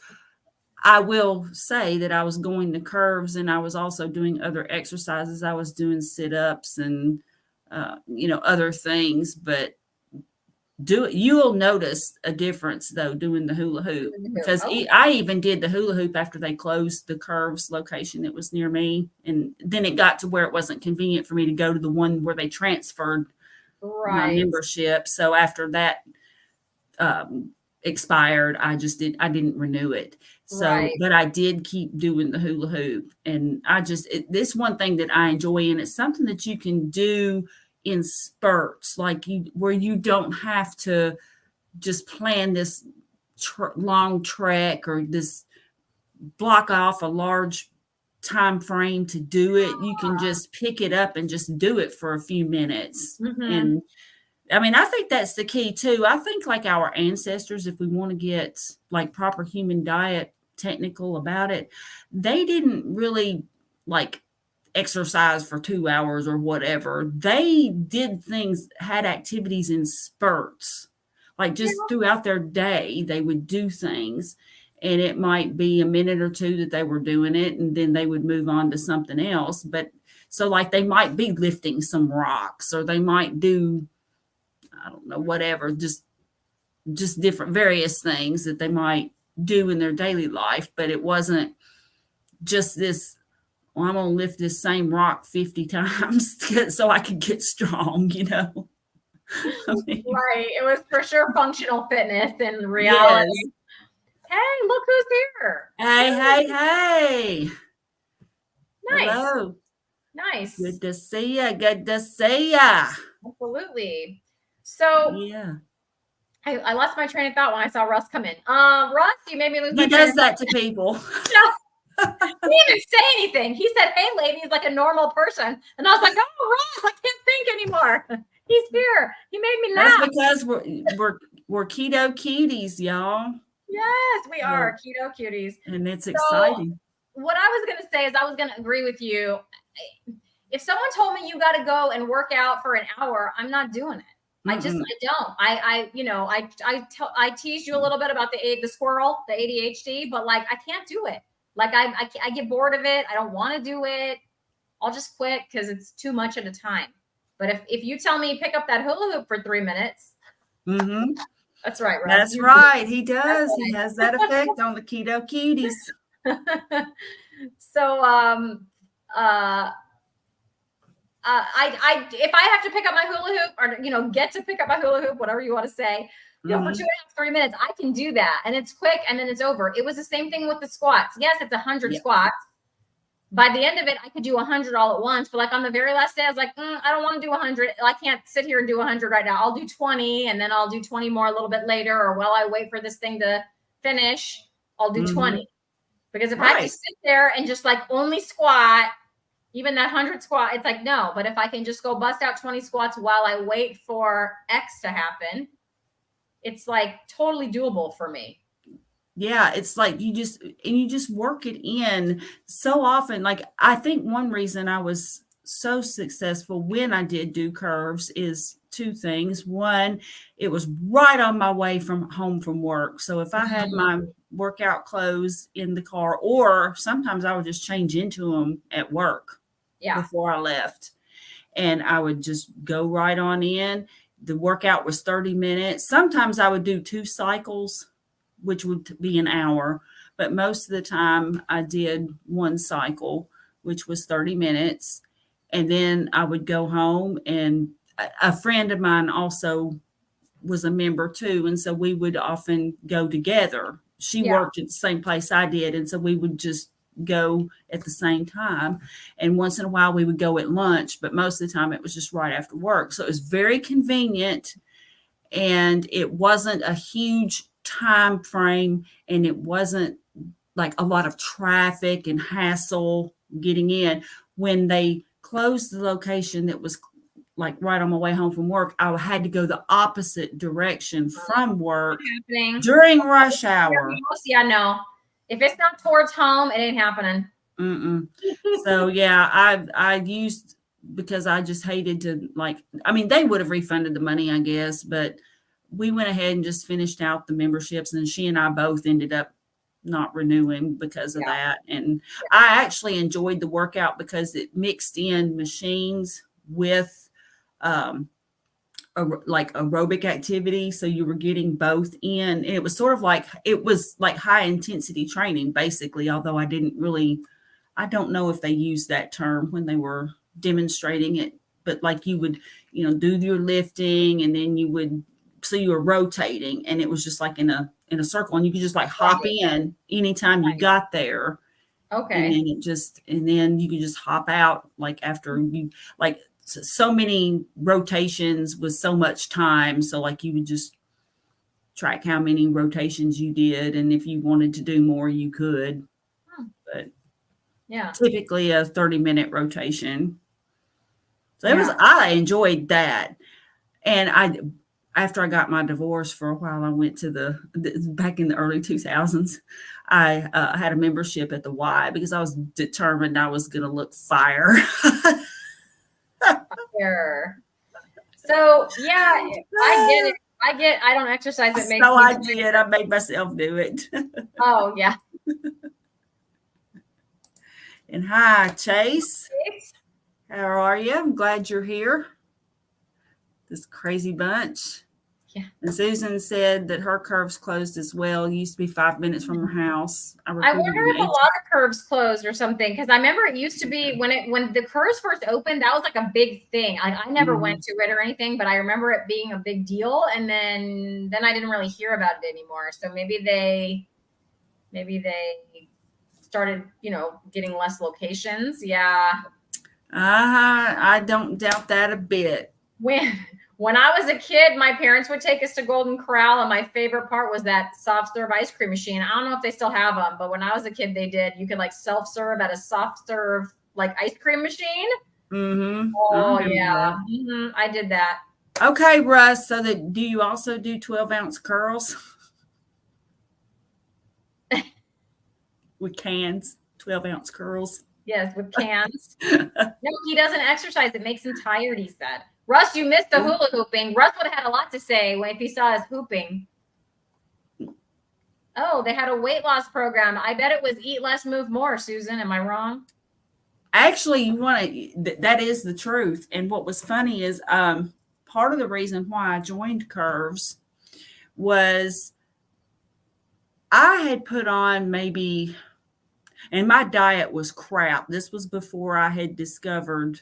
Speaker 1: I will say that I was going to curves and I was also doing other exercises. I was doing sit-ups and other things, but you'll notice a difference though doing the hula hoop, because
Speaker 2: oh,
Speaker 1: I even did the hula hoop after they closed the curves location that was near me, and then it got to where it wasn't convenient for me to go to the one where they transferred my
Speaker 2: right,
Speaker 1: membership. So after that expired, I didn't renew it. So,
Speaker 2: right.
Speaker 1: but I did keep doing the hula hoop, and this one thing that I enjoy, and it's something that you can do in spurts, like where you don't have to just plan this long trek or this block off a large time frame to do it. You can just pick it up and just do it for a few minutes.
Speaker 2: Mm-hmm.
Speaker 1: And I mean, I think that's the key too. I think like our ancestors, if we want to get like proper human diet technical about it, they didn't really like exercise for 2 hours or whatever. They did things, had activities in spurts, like
Speaker 2: Yeah.
Speaker 1: just throughout their day, they would do things. And it might be a minute or two that they were doing it, and then they would move on to something else. But so, like, they might be lifting some rocks, or they might do, I don't know, whatever, just different various things that they might do in their daily life. But it wasn't just this, well, I'm going to lift this same rock 50 times so I can get strong, I mean,
Speaker 2: Right. It was for sure functional fitness in reality.
Speaker 1: yes.
Speaker 2: Hey, look who's here.
Speaker 1: Hey.
Speaker 2: Nice.
Speaker 1: Hello.
Speaker 2: Nice.
Speaker 1: Good to see ya. Good to see ya.
Speaker 2: Absolutely. So
Speaker 1: Yeah.
Speaker 2: I lost my train of thought when I saw Russ come in. Russ, you made me lose my
Speaker 1: He
Speaker 2: train
Speaker 1: does
Speaker 2: of thought.
Speaker 1: that to people.
Speaker 2: He didn't even say anything. He said, "Hey, ladies," like a normal person. And I was like, "Oh, Ross, I can't think anymore." He's here. He made me laugh.
Speaker 1: That's because we're keto cuties, y'all.
Speaker 2: Yes, we
Speaker 1: So,
Speaker 2: are keto cuties.
Speaker 1: and it's
Speaker 2: So,
Speaker 1: exciting.
Speaker 2: what I was going to say is I was going to agree with you. If someone told me you got to go and work out for an hour, I'm not doing it. I don't. I teased you a little bit about the squirrel, the ADHD, but like I can't do it. Like I get bored of it. I don't want to do it. I'll just quit because it's too much at a time. But if you tell me pick up that hula hoop for 3 minutes, that's right, Russ.
Speaker 1: That's right. He does. He has that effect on the keto cuties.
Speaker 2: So I if I have to pick up my hula hoop or get to pick up my hula hoop, whatever you want to say, for 2.5, 3 minutes, I can do that, and it's quick, and then it's over. It was the same thing with the squats. Yes, it's 100 squats. By the end of it, I could do 100 all at once. But like on the very last day, I was like, I don't want to do 100. I can't sit here and do 100 right now. I'll do 20, and then I'll do 20 more a little bit later, or while I wait for this thing to finish, I'll do 20. Because if I just sit there and just like only squat, even that 100 squat, it's like, no. But if I can just go bust out 20 squats while I wait for X to happen, it's like totally doable for me.
Speaker 1: Yeah, it's like you just work it in so often. Like, I think one reason I was so successful when I did do curves is two things. One, it was right on my way from home from work. So if I had my workout clothes in the car, or sometimes I would just change into them at work before I left, and I would just go right on in. The workout was 30 minutes. Sometimes I would do 2 cycles, which would be an hour. But most of the time I did 1 cycle, which was 30 minutes. And then I would go home, and a friend of mine also was a member too. And so we would often go together. She worked at the same place I did. And so we would just go at the same time. And once in a while we would go at lunch, but most of the time it was just right after work. So it was very convenient, and it wasn't a huge time frame, and it wasn't like a lot of traffic and hassle getting in. When they closed the location that was like right on my way home from work, I had to go the opposite direction from work during rush hour.
Speaker 2: Yeah, no. If it's not towards home, it ain't happening.
Speaker 1: So yeah, I used because I just hated to I mean, they would have refunded the money, I guess, but we went ahead and just finished out the memberships, and she and I both ended up not renewing because of that. And I actually enjoyed the workout because it mixed in machines with like aerobic activity, so you were getting both in, and it was sort of like high intensity training basically, although I don't know if they used that term when they were demonstrating it, but like you would do your lifting, and then you were rotating, and it was just like in a circle, and you could just like hop in anytime you got there.
Speaker 2: Okay.
Speaker 1: And then you could just hop out like after you like so many rotations was so much time. So like you would just track how many rotations you did. And if you wanted to do more, you could. But typically a 30-minute rotation. So I enjoyed that. And after I got my divorce for a while, I went to back in the early 2000s, I had a membership at the Y because I was determined I was going to look fire.
Speaker 2: So I get it. I don't exercise. It makes
Speaker 1: I did. I made myself do it.
Speaker 2: Oh yeah.
Speaker 1: And hi, Chase. How are you? I'm glad you're here. This crazy bunch.
Speaker 2: Yeah.
Speaker 1: And Susan said that her curves closed as well. It used to be 5 minutes from her house.
Speaker 2: I wonder if a lot of curves closed or something, because I remember it used to be when the curves first opened, that was like a big thing. I never went to it or anything, but I remember it being a big deal. And then I didn't really hear about it anymore. So maybe they started, getting less locations. Yeah.
Speaker 1: I don't doubt that a bit.
Speaker 2: When I was a kid, my parents would take us to Golden Corral, and my favorite part was that soft serve ice cream machine. I don't know if they still have them, but when I was a kid, they did. You could like self-serve at a soft serve like ice cream machine.
Speaker 1: Mm-hmm.
Speaker 2: Oh yeah. I did that.
Speaker 1: Okay, Russ. So do you also do 12-ounce curls? With cans, 12-ounce curls.
Speaker 2: Yes, with cans. No, he doesn't exercise. It makes him tired, he said. Russ, you missed the hula hooping. Russ would have had a lot to say if he saw us hooping. Oh, they had a weight loss program. I bet it was eat less, move more, Susan. Am I wrong?
Speaker 1: Actually, that is the truth. And what was funny is part of the reason why I joined Curves was I had put on and my diet was crap. This was before I had discovered.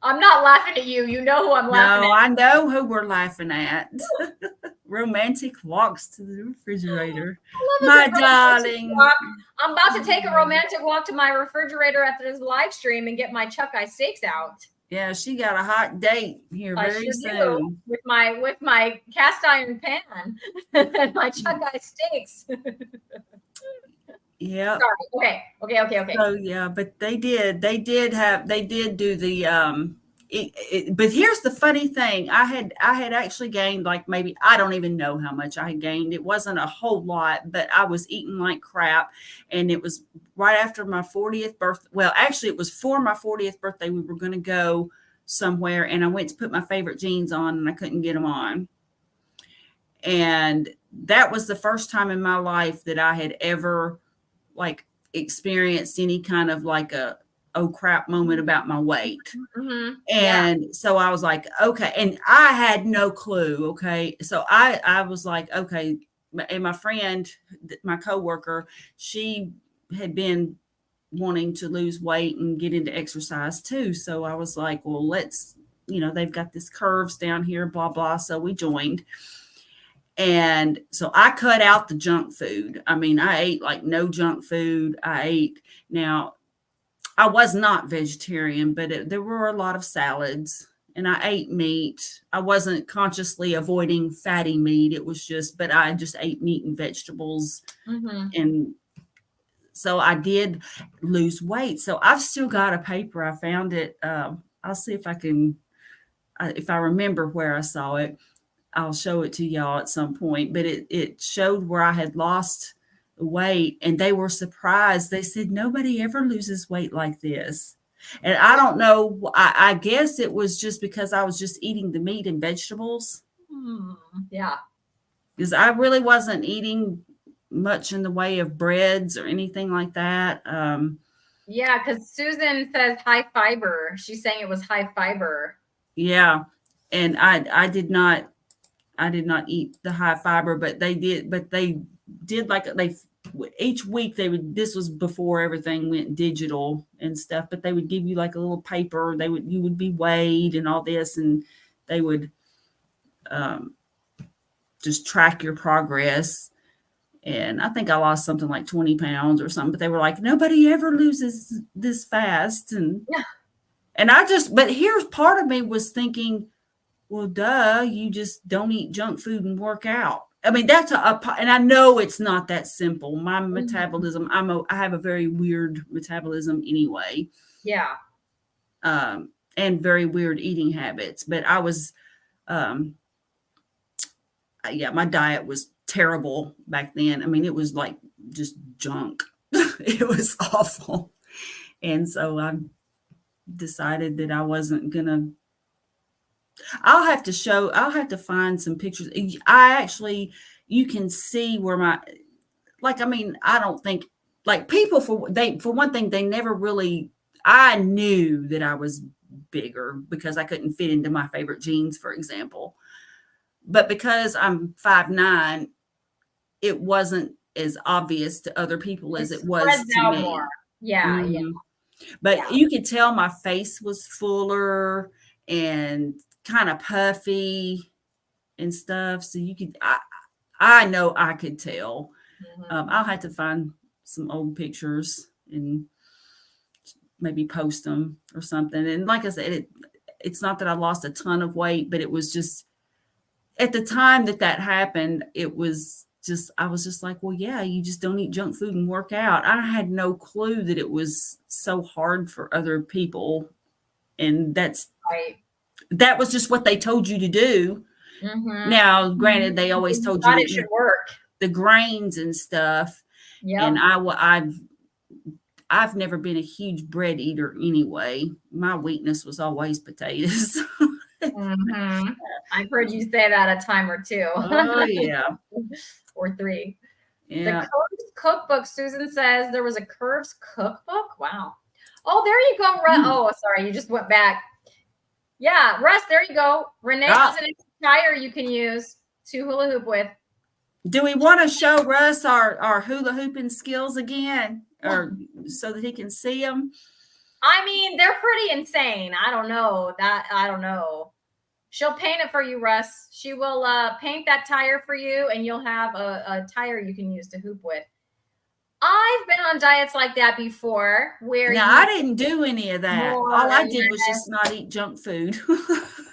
Speaker 2: I'm not laughing at you. You know who I'm laughing at.
Speaker 1: No, I know who we're laughing at. Romantic walks to the refrigerator. My darling.
Speaker 2: I'm about to take a romantic walk to my refrigerator after this live stream and get my chuck eye steaks out.
Speaker 1: Yeah, she got a hot date here very soon.
Speaker 2: With my cast iron pan and my chuck eye steaks.
Speaker 1: Yeah.
Speaker 2: Sorry. Okay.
Speaker 1: So yeah, but they did do the but here's the funny thing. I had actually gained like maybe, I don't even know how much I had gained. It wasn't a whole lot, but I was eating like crap. And it was right after my 40th birthday. Well, actually it was for my 40th birthday. We were going to go somewhere, and I went to put my favorite jeans on, and I couldn't get them on. And that was the first time in my life that I had ever like experienced any kind of like a oh crap moment about my weight. And so I was like, okay. And I had no clue. Okay. So I was like, okay. And my friend, my coworker, she had been wanting to lose weight and get into exercise too. So I was like, well, let's, they've got this curves down here, blah, blah. So we joined. And so I cut out the junk food. I mean, I ate like no junk food. Now I was not vegetarian, but there were a lot of salads, and I ate meat. I wasn't consciously avoiding fatty meat. It was but I just ate meat and vegetables. And so I did lose weight. So I've still got a paper. I found it. I'll see if I can, if I remember where I saw it. I'll show it to y'all at some point, but it showed where I had lost weight, and they were surprised. They said, nobody ever loses weight like this. And I don't know, I guess it was just because I was just eating the meat and vegetables.
Speaker 2: Yeah.
Speaker 1: Because I really wasn't eating much in the way of breads or anything like that.
Speaker 2: Yeah, because Susan says high fiber. She's saying it was high fiber.
Speaker 1: Yeah. And I did not eat the high fiber, but they did like they each week they would, this was before everything went digital and stuff, but they would give you like a little paper, you would be weighed and all this, and they would just track your progress. And I think I lost something like 20 pounds or something, but they were like, nobody ever loses this fast. And
Speaker 2: Yeah.
Speaker 1: and but here's part of me was thinking, well, duh, you just don't eat junk food and work out. I mean, that's and I know it's not that simple. My metabolism, I have a very weird metabolism anyway.
Speaker 2: Yeah.
Speaker 1: And very weird eating habits. But I was, my diet was terrible back then. I mean, it was like just junk. It was awful. And so I decided that I wasn't gonna. I'll have to find some pictures. You can see where I don't think, like, people, for one thing, they never really, I knew that I was bigger because I couldn't fit into my favorite jeans, for example. But because I'm 5'9", it wasn't as obvious to other people as it was to me.
Speaker 2: More. Yeah, yeah.
Speaker 1: But you could tell my face was fuller and kind of puffy and stuff. So I know I could tell. I'll have to find some old pictures and maybe post them or something. And like I said, it's not that I lost a ton of weight, but it was just, at the time that happened, it was just, I was just like, well, yeah, you just don't eat junk food and work out. I had no clue that it was so hard for other people. And that was just what they told you to do. Now, granted, they always told you
Speaker 2: it should work.
Speaker 1: The grains and stuff. Yeah. And I've never been a huge bread eater anyway. My weakness was always potatoes.
Speaker 2: I've heard you say that a time or two.
Speaker 1: Oh, yeah.
Speaker 2: Or 3.
Speaker 1: Yeah.
Speaker 2: The Curves cookbook, Susan says there was a Curves cookbook. Wow. Oh, there you go, Russ. Oh, sorry, you just went back. Yeah, Russ, there you go. Renee has an tire you can use to hula hoop with.
Speaker 1: Do we want to show Russ our hula hooping skills again, or so that he can see them?
Speaker 2: I mean, they're pretty insane. I don't know. She'll paint it for you, Russ. She will paint that tire for you, and you'll have a tire you can use to hoop with. I've been on diets like that before.
Speaker 1: I didn't do any of that. All I did was just not eat junk food.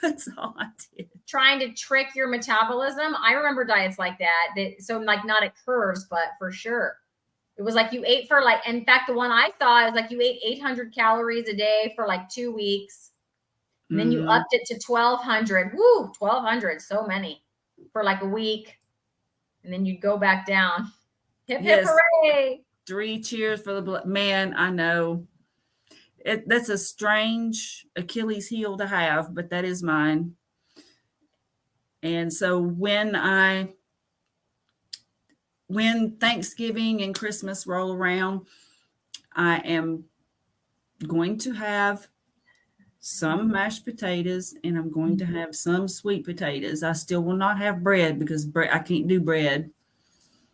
Speaker 1: That's all I did.
Speaker 2: Trying to trick your metabolism. I remember diets like that. So like not at Curves, but for sure. It was like you ate for like, in fact, the one I saw is like you ate 800 calories a day for like 2 weeks. And then you upped it to 1,200. Woo, 1,200. So many for like a week. And then you'd go back down. Hip, hip, hooray.
Speaker 1: 3 cheers for the blood. Man, I know. That's a strange Achilles heel to have, but that is mine. And so when Thanksgiving and Christmas roll around, I am going to have some mashed potatoes, and I'm going to have some sweet potatoes. I still will not have bread because I can't do bread.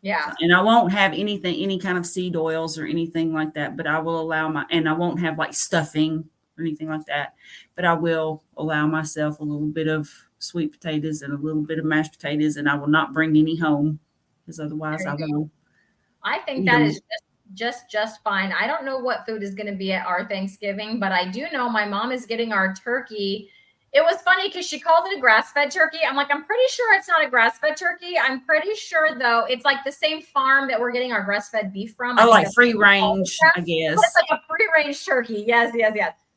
Speaker 2: Yeah.
Speaker 1: And I won't have any kind of seed oils or anything like that, but I will allow and I won't have like stuffing or anything like that, but I will allow myself a little bit of sweet potatoes and a little bit of mashed potatoes, and I will not bring any home because otherwise I will.
Speaker 2: I think that is just fine. I don't know what food is going to be at our Thanksgiving, but I do know my mom is getting our turkey. It was funny because she called it a grass-fed turkey. I'm like, I'm pretty sure it's not a grass-fed turkey. I'm pretty sure, though, it's like the same farm that we're getting our grass-fed beef from.
Speaker 1: Oh, like free range, I guess.
Speaker 2: But it's like a free-range turkey. Yes.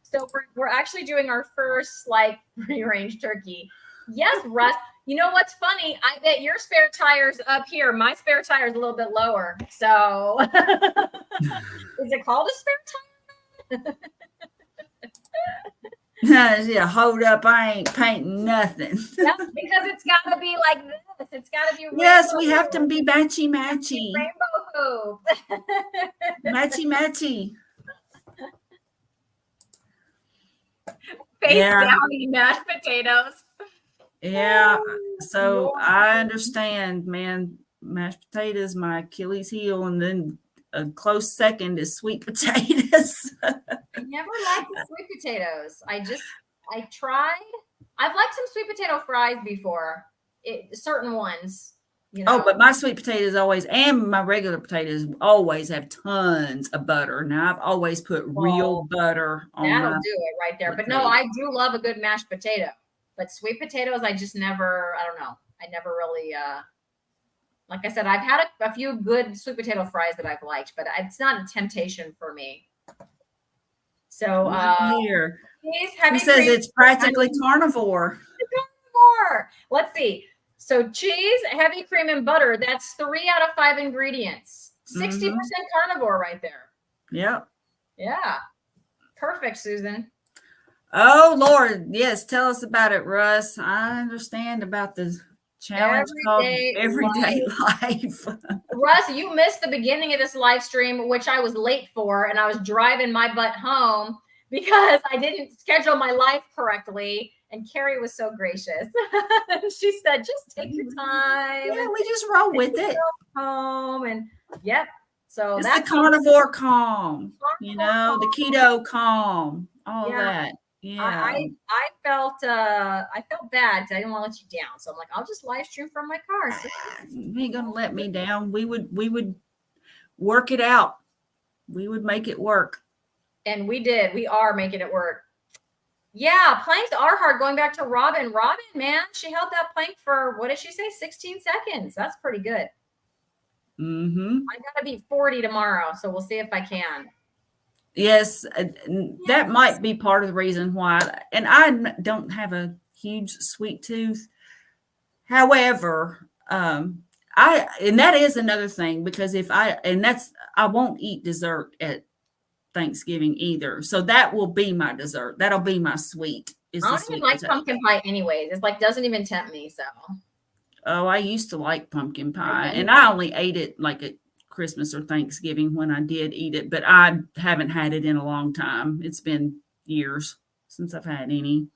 Speaker 2: So we're actually doing our first like free-range turkey. Yes, Russ. You know what's funny? I bet your spare tire's up here. My spare tire is a little bit lower. So is it called a spare tire?
Speaker 1: Yeah, hold up, I ain't painting nothing.
Speaker 2: Yep, because it's got to be like this. It's got to be rainbow.
Speaker 1: Yes, we have to be matchy.
Speaker 2: Rainbow hoop.
Speaker 1: Matchy.
Speaker 2: Face down, eating mashed potatoes.
Speaker 1: Yeah. So I understand, man. Mashed potatoes, my Achilles heel, and then a close second is sweet potatoes.
Speaker 2: I never liked the sweet potatoes. I tried. I've liked some sweet potato fries before. Certain ones, you know.
Speaker 1: Oh, but my sweet potatoes always, and my regular potatoes always have tons of butter. Now I've always put real butter on.
Speaker 2: That'll do it right there. But no, I do love a good mashed potato. But sweet potatoes, I just never. I don't know. I never really. Like I said, I've had a few good sweet potato fries that I've liked, but it's not a temptation for me. So
Speaker 1: here,
Speaker 2: he
Speaker 1: says it's practically carnivore.
Speaker 2: Carnivore. Let's see. So cheese, heavy cream, and butter. That's 3 out of 5 ingredients. 60% carnivore right there.
Speaker 1: Yep.
Speaker 2: Yeah. Perfect, Susan.
Speaker 1: Oh Lord, yes. Tell us about it, Russ. I understand about the challenge called Everyday Life.
Speaker 2: Russ, you missed the beginning of this live stream, which I was late for, and I was driving my butt home because I didn't schedule my life correctly. And Carrie was so gracious. She said, just take your time.
Speaker 1: Yeah, we just roll with it.
Speaker 2: Home and yep. So
Speaker 1: it's that's the carnivore calm, you know, the keto calm, all that. Yeah.
Speaker 2: I felt bad because I didn't want to let you down. So I'm like, I'll just live stream from my car.
Speaker 1: You ain't gonna let me down. We would work it out. We would make it work.
Speaker 2: And we did. We are making it work. Yeah, planks are hard. Going back to Robin. Robin, man, she held that plank for, what did she say? 16 seconds. That's pretty good.
Speaker 1: Mm-hmm.
Speaker 2: I gotta beat 40 tomorrow, so we'll see if I can.
Speaker 1: Yes, that might be part of the reason why. And I don't have a huge sweet tooth. However, and that is another thing, because I won't eat dessert at Thanksgiving either. So that will be my dessert. That'll be my sweet.
Speaker 2: I don't even like pumpkin pie anyways. It's like, doesn't even tempt me. So.
Speaker 1: Oh, I used to like pumpkin pie, and I only ate it like at Christmas or Thanksgiving when I did eat it, but I haven't had it in a long time. It's been years since I've had any.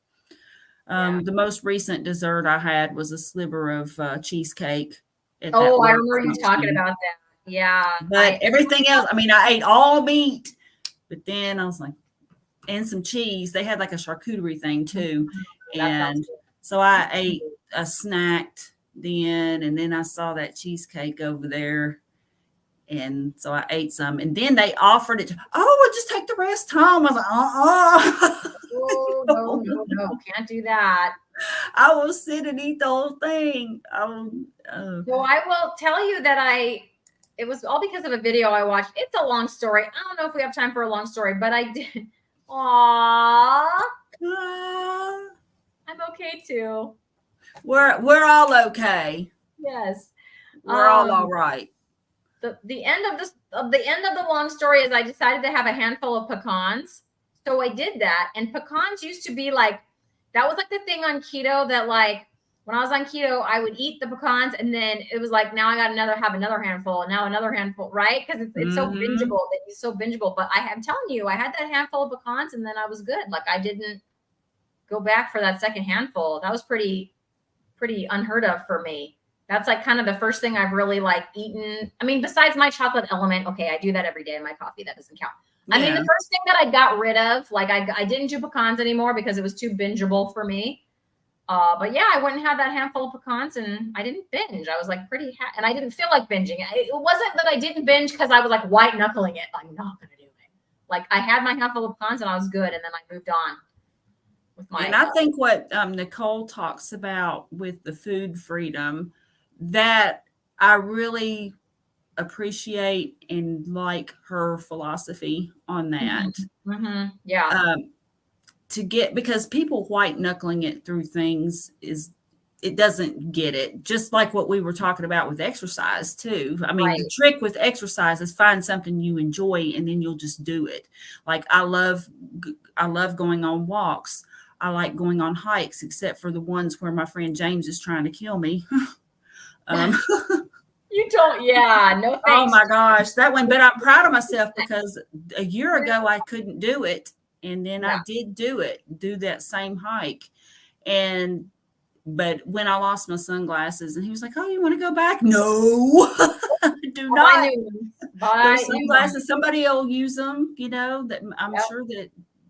Speaker 1: The most recent dessert I had was a sliver of cheesecake.
Speaker 2: I remember you talking about that. Yeah.
Speaker 1: But everything else, I mean, I ate all meat, but then I was like, and some cheese. They had like a charcuterie thing too. And so I ate a snacked then, and then I saw that cheesecake over there. And so I ate some, and then they offered it. We'll just take the rest home. I was like,
Speaker 2: Oh, no, can't do that.
Speaker 1: I will sit and eat the whole thing.
Speaker 2: So I will tell you that it was all because of a video I watched. It's a long story. I don't know if we have time for a long story, but I did. Aww. I'm okay too.
Speaker 1: We're all okay.
Speaker 2: Yes.
Speaker 1: We're all right.
Speaker 2: The end of the long story is I decided to have a handful of pecans. So I did that. And pecans used to be like, that was like the thing on keto that, like, when I was on keto, I would eat the pecans, and then it was like, now I got have another handful, and now another handful, right? Because it's so bingeable. It's so bingeable. But I'm telling you, I had that handful of pecans, and then I was good. Like, I didn't go back for that second handful. That was pretty unheard of for me. That's like kind of the first thing I've really like eaten. I mean, besides my chocolate element, okay, I do that every day in my coffee. That doesn't count. Yeah. I mean, the first thing that I got rid of, like I didn't do pecans anymore because it was too bingeable for me. But yeah, I went and had that handful of pecans, and I didn't binge. I was like and I didn't feel like binging. It wasn't that I didn't binge because I was like white knuckling it. I'm not going to do it. Like, I had my handful of pecans and I was good, and then I moved on.
Speaker 1: And I think what Nicole talks about with the food freedom, that I really appreciate and like her philosophy on that.
Speaker 2: Mm-hmm. Yeah.
Speaker 1: Because people white knuckling it through things it doesn't get it. Just like what we were talking about with exercise too. I mean, the trick with exercise is find something you enjoy, and then you'll just do it. Like, I love going on walks. I like going on hikes, except for the ones where my friend James is trying to kill me.
Speaker 2: You don't, yeah, no thanks.
Speaker 1: Oh my gosh, that one. But I'm proud of myself because a year ago I couldn't do it. And then I did do that same hike. But when I lost my sunglasses and he was like, "Oh, you want to go back?" No, do not. Those sunglasses, somebody will use them, that I'm sure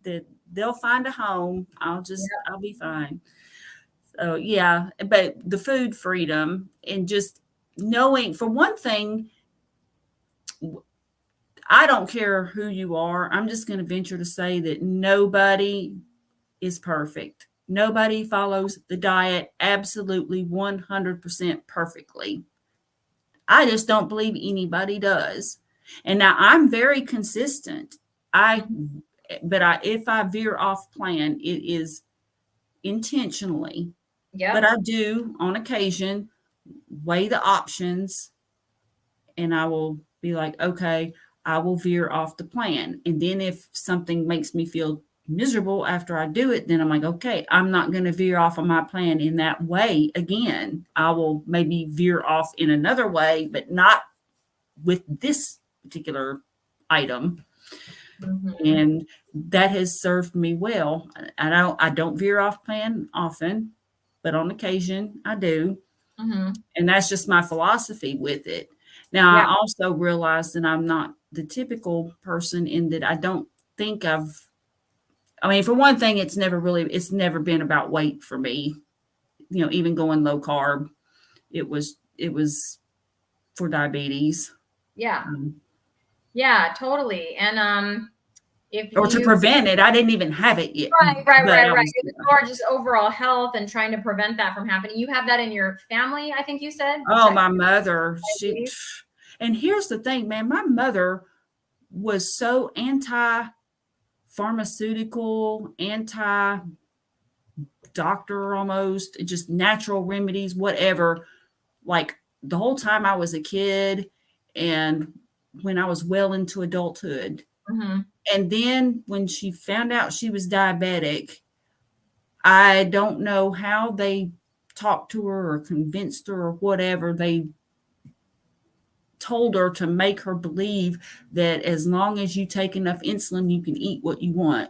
Speaker 1: that they'll find a home. I'll be fine. So yeah, but the food freedom and just knowing, for one thing, I don't care who you are. I'm just going to venture to say that nobody is perfect. Nobody follows the diet absolutely 100% perfectly. I just don't believe anybody does. And now I'm very consistent. If I veer off plan, it is intentionally.
Speaker 2: Yeah.
Speaker 1: But I do on occasion weigh the options, and I will be like, okay, I will veer off the plan. And then if something makes me feel miserable after I do it, then I'm like, okay, I'm not going to veer off of my plan in that way again. I will maybe veer off in another way, but not with this particular item. And that has served me well. I don't veer off plan often, but on occasion I do. And that's just my philosophy with it. Now, I also realize that I'm not the typical person in that I don't think for one thing, it's never been about weight for me. Even going low carb, it was for diabetes.
Speaker 2: Yeah. Yeah, totally. And
Speaker 1: to prevent it. I didn't even have it yet.
Speaker 2: Right. It's more just overall health and trying to prevent that from happening. You have that in your family, I think you said?
Speaker 1: Oh, my mother. And here's the thing, man. My mother was so anti-pharmaceutical, anti-doctor almost, just natural remedies, whatever. Like the whole time I was a kid and when I was well into adulthood. And then when she found out she was diabetic, I don't know how they talked to her or convinced her or whatever. They told her to make her believe that as long as you take enough insulin, you can eat what you want.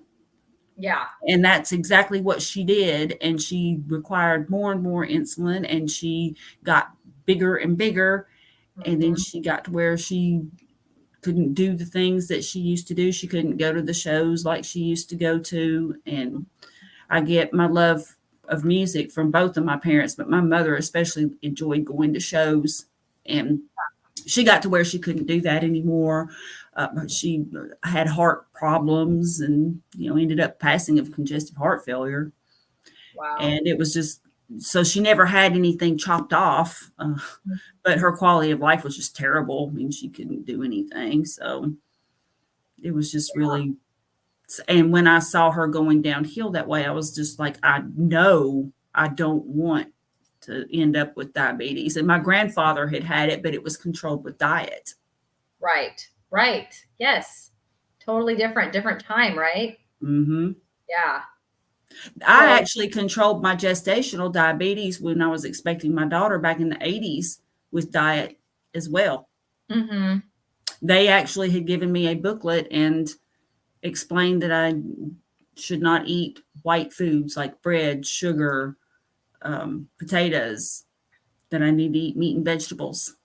Speaker 2: Yeah.
Speaker 1: And that's exactly what she did. And she required more and more insulin, and she got bigger and bigger. And then she got to where she couldn't do the things that she used to do. She couldn't go to the shows like she used to go to. And I get my love of music from both of my parents, but my mother especially enjoyed going to shows. And she got to where she couldn't do that anymore. She had heart problems and, ended up passing of congestive heart failure.
Speaker 2: Wow.
Speaker 1: And it was just, so she never had anything chopped off, but her quality of life was just terrible. I mean, she couldn't do anything. So it was just really, and when I saw her going downhill that way, I was just like, I know I don't want to end up with diabetes. And my grandfather had it, but it was controlled with diet.
Speaker 2: Right. Yes. Totally different time, right? Yeah.
Speaker 1: I actually controlled my gestational diabetes when I was expecting my daughter back in the 80s with diet as well. They actually had given me a booklet and explained that I should not eat white foods like bread, sugar, potatoes, that I need to eat meat and vegetables.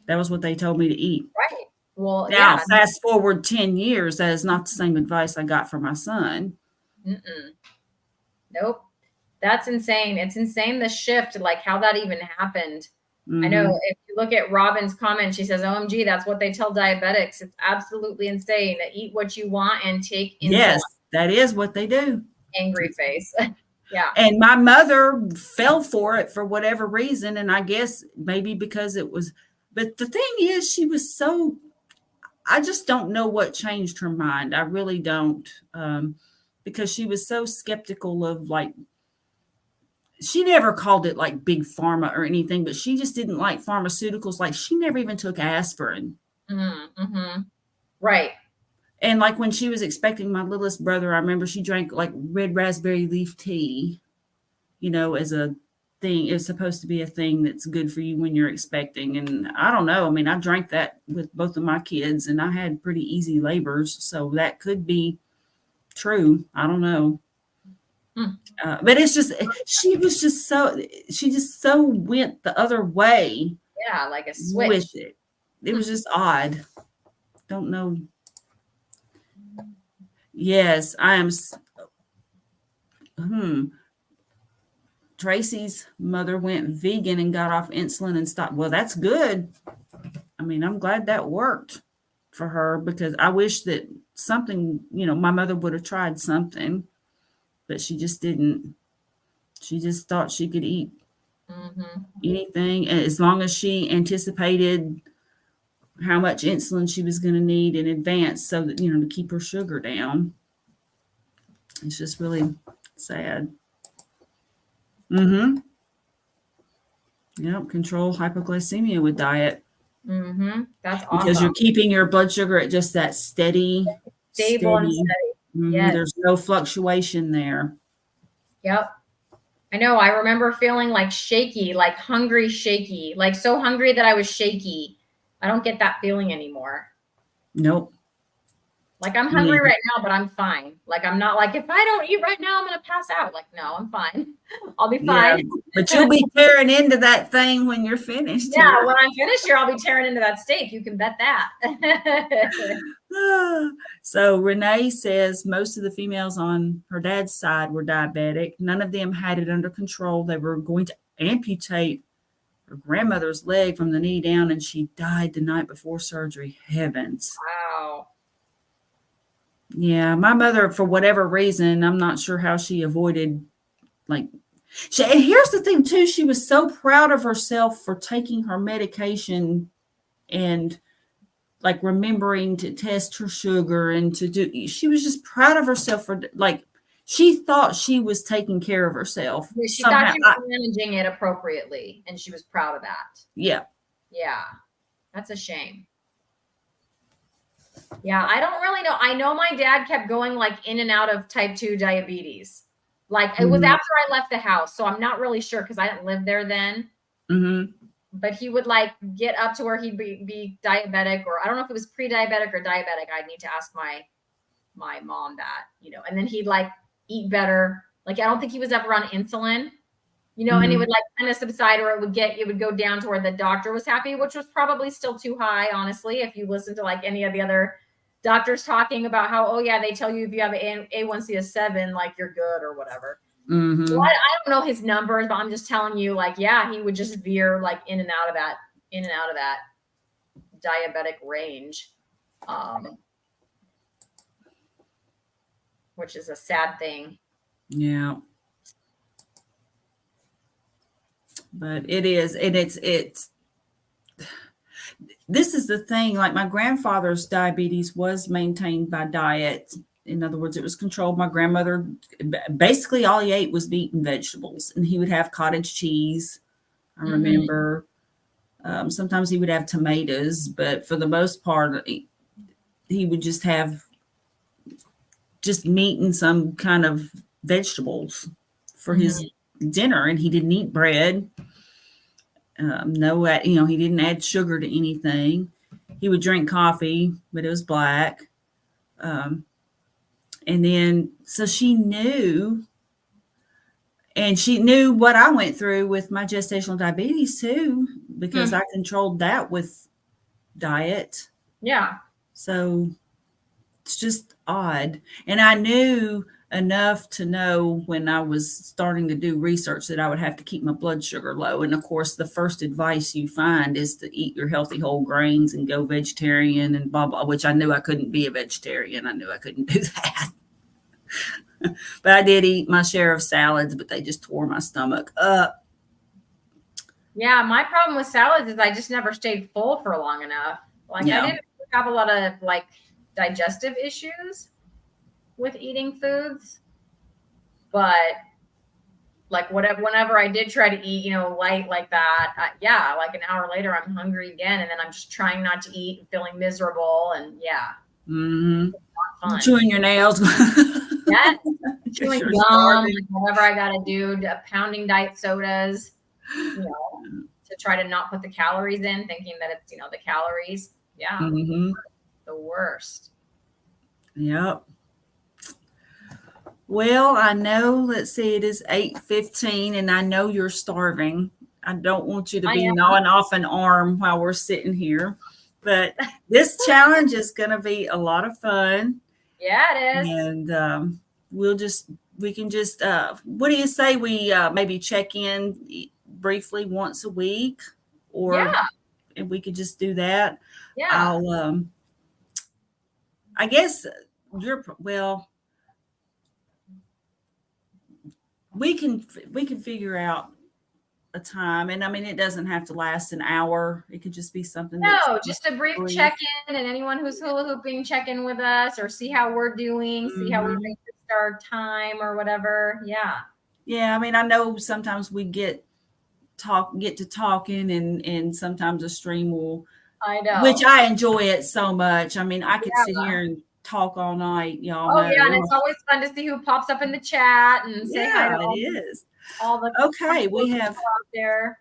Speaker 1: That was what they told me to eat.
Speaker 2: Right. Well,
Speaker 1: now, fast forward 10 years, that is not the same advice I got from my son.
Speaker 2: Nope. That's insane. It's insane, the shift, like how that even happened. I know if you look at Robin's comment, she says, OMG, that's what they tell diabetics. It's absolutely insane. Eat what you want and take insulin.
Speaker 1: Yes, that is what they do.
Speaker 2: Angry face. Yeah.
Speaker 1: And my mother fell for it for whatever reason. And I guess maybe because it was, but the thing is, she was I just don't know what changed her mind. I really don't. Because she was so skeptical of she never called it like big pharma or anything, but she just didn't like pharmaceuticals. Like she never even took aspirin.
Speaker 2: Right.
Speaker 1: And like when she was expecting my littlest brother, I remember she drank like red raspberry leaf tea, as a thing. It's supposed to be a thing that's good for you when you're expecting. And I don't know. I mean, I drank that with both of my kids and I had pretty easy labors. So that could be true. I don't know. But it's just, she just so went the other way.
Speaker 2: Yeah, like a switch.
Speaker 1: With it. It was just odd. Don't know. Yes, I am. Tracy's mother went vegan and got off insulin and stopped. Well, that's good. I mean, I'm glad that worked for her because I wish that something, my mother would have tried something, but she just didn't. She just thought she could eat anything as long as she anticipated how much insulin she was going to need in advance so that, to keep her sugar down. It's just really sad. Yep, control hypoglycemia with diet.
Speaker 2: That's awesome.
Speaker 1: Because you're keeping your blood sugar at just that stable and steady. Yes. There's no fluctuation there.
Speaker 2: Yep. I know. I remember feeling like shaky, like hungry, shaky, like so hungry that I was shaky. I don't get that feeling anymore.
Speaker 1: Nope.
Speaker 2: Like I'm hungry right now, but I'm fine. Like I'm not like, if I don't eat right now, I'm going to pass out. Like, no, I'm fine. I'll be fine.
Speaker 1: Yeah, but you'll be tearing into that thing when you're finished.
Speaker 2: Yeah, here. When I'm finished here, I'll be tearing into that steak. You can bet that.
Speaker 1: So Renee says most of the females on her dad's side were diabetic. None of them had it under control. They were going to amputate her grandmother's leg from the knee down, and she died the night before surgery. Heavens.
Speaker 2: Wow.
Speaker 1: Yeah, my mother, for whatever reason, I'm not sure how she avoided, and here's the thing too, she was so proud of herself for taking her medication and like remembering to test her sugar and she was just proud of herself for she thought she was taking care of herself.
Speaker 2: She thought she was managing it appropriately and she was proud of that.
Speaker 1: Yeah.
Speaker 2: Yeah. That's a shame. Yeah, I don't really know. I know my dad kept going like in and out of type 2 diabetes. Like it was after I left the house. So I'm not really sure because I didn't live there then. But he would like get up to where he'd be diabetic, or I don't know if it was pre-diabetic or diabetic. I'd need to ask my mom that, and then he'd like eat better. Like I don't think he was ever on insulin, and it would like kind of subside, or it would go down to where the doctor was happy, which was probably still too high, honestly. If you listen to like any of the other doctors talking about how, oh yeah, they tell you if you have an A1C of 7, like you're good or whatever. So I don't know his numbers, but I'm just telling you, like, yeah, he would just veer like in and out of that diabetic range, which is a sad thing.
Speaker 1: Yeah. But it is, and it's this is the thing, like my grandfather's diabetes was maintained by diet. In other words, it was controlled. My grandmother, basically all he ate was meat and vegetables, and he would have cottage cheese. I remember sometimes he would have tomatoes, but for the most part, he would just have just meat and some kind of vegetables for his dinner, and he didn't eat bread. He didn't add sugar to anything. He would drink coffee, but it was black. And then, so she knew what I went through with my gestational diabetes too, because I controlled that with diet.
Speaker 2: Yeah.
Speaker 1: So it's just odd. And I knew enough to know when I was starting to do research that I would have to keep my blood sugar low. And of course, the first advice you find is to eat your healthy whole grains and go vegetarian and blah, blah, which I knew I couldn't be a vegetarian. I knew I couldn't do that. But I did eat my share of salads, but they just tore my stomach up.
Speaker 2: Yeah, my problem with salads is I just never stayed full for long enough. I didn't have a lot of like digestive issues with eating foods, but like whenever I did try to eat, light like that, like an hour later I'm hungry again, and then I'm just trying not to eat and feeling miserable, and fun.
Speaker 1: Chewing your nails.
Speaker 2: Yes. Chewing gum, like whatever I got to do, pounding diet sodas, to try to not put the calories in, thinking that it's, the calories. Yeah.
Speaker 1: Mm-hmm.
Speaker 2: The worst.
Speaker 1: Yep. Well, I know, let's see, it is 8:15 and I know you're starving. I don't want you to be gnawing off an arm while we're sitting here, but this challenge is going to be a lot of fun.
Speaker 2: Yeah, it is.
Speaker 1: And we can just, what do you say we maybe check in briefly once a week, or and we could just do that.
Speaker 2: Yeah.
Speaker 1: I guess we can figure out a time, and I mean, it doesn't have to last an hour. It could just be something.
Speaker 2: No, just a brief check-in, and anyone who's hula hooping, check in with us or see how we're doing, see how we make our time or whatever. Yeah.
Speaker 1: I mean, I know sometimes we get to talking, and sometimes a stream will.
Speaker 2: I know.
Speaker 1: Which I enjoy it so much. I mean, I could sit here and talk all night, y'all know.
Speaker 2: Yeah, and it's always fun to see who pops up in the chat and say hi to all the
Speaker 1: okay, we have
Speaker 2: out there.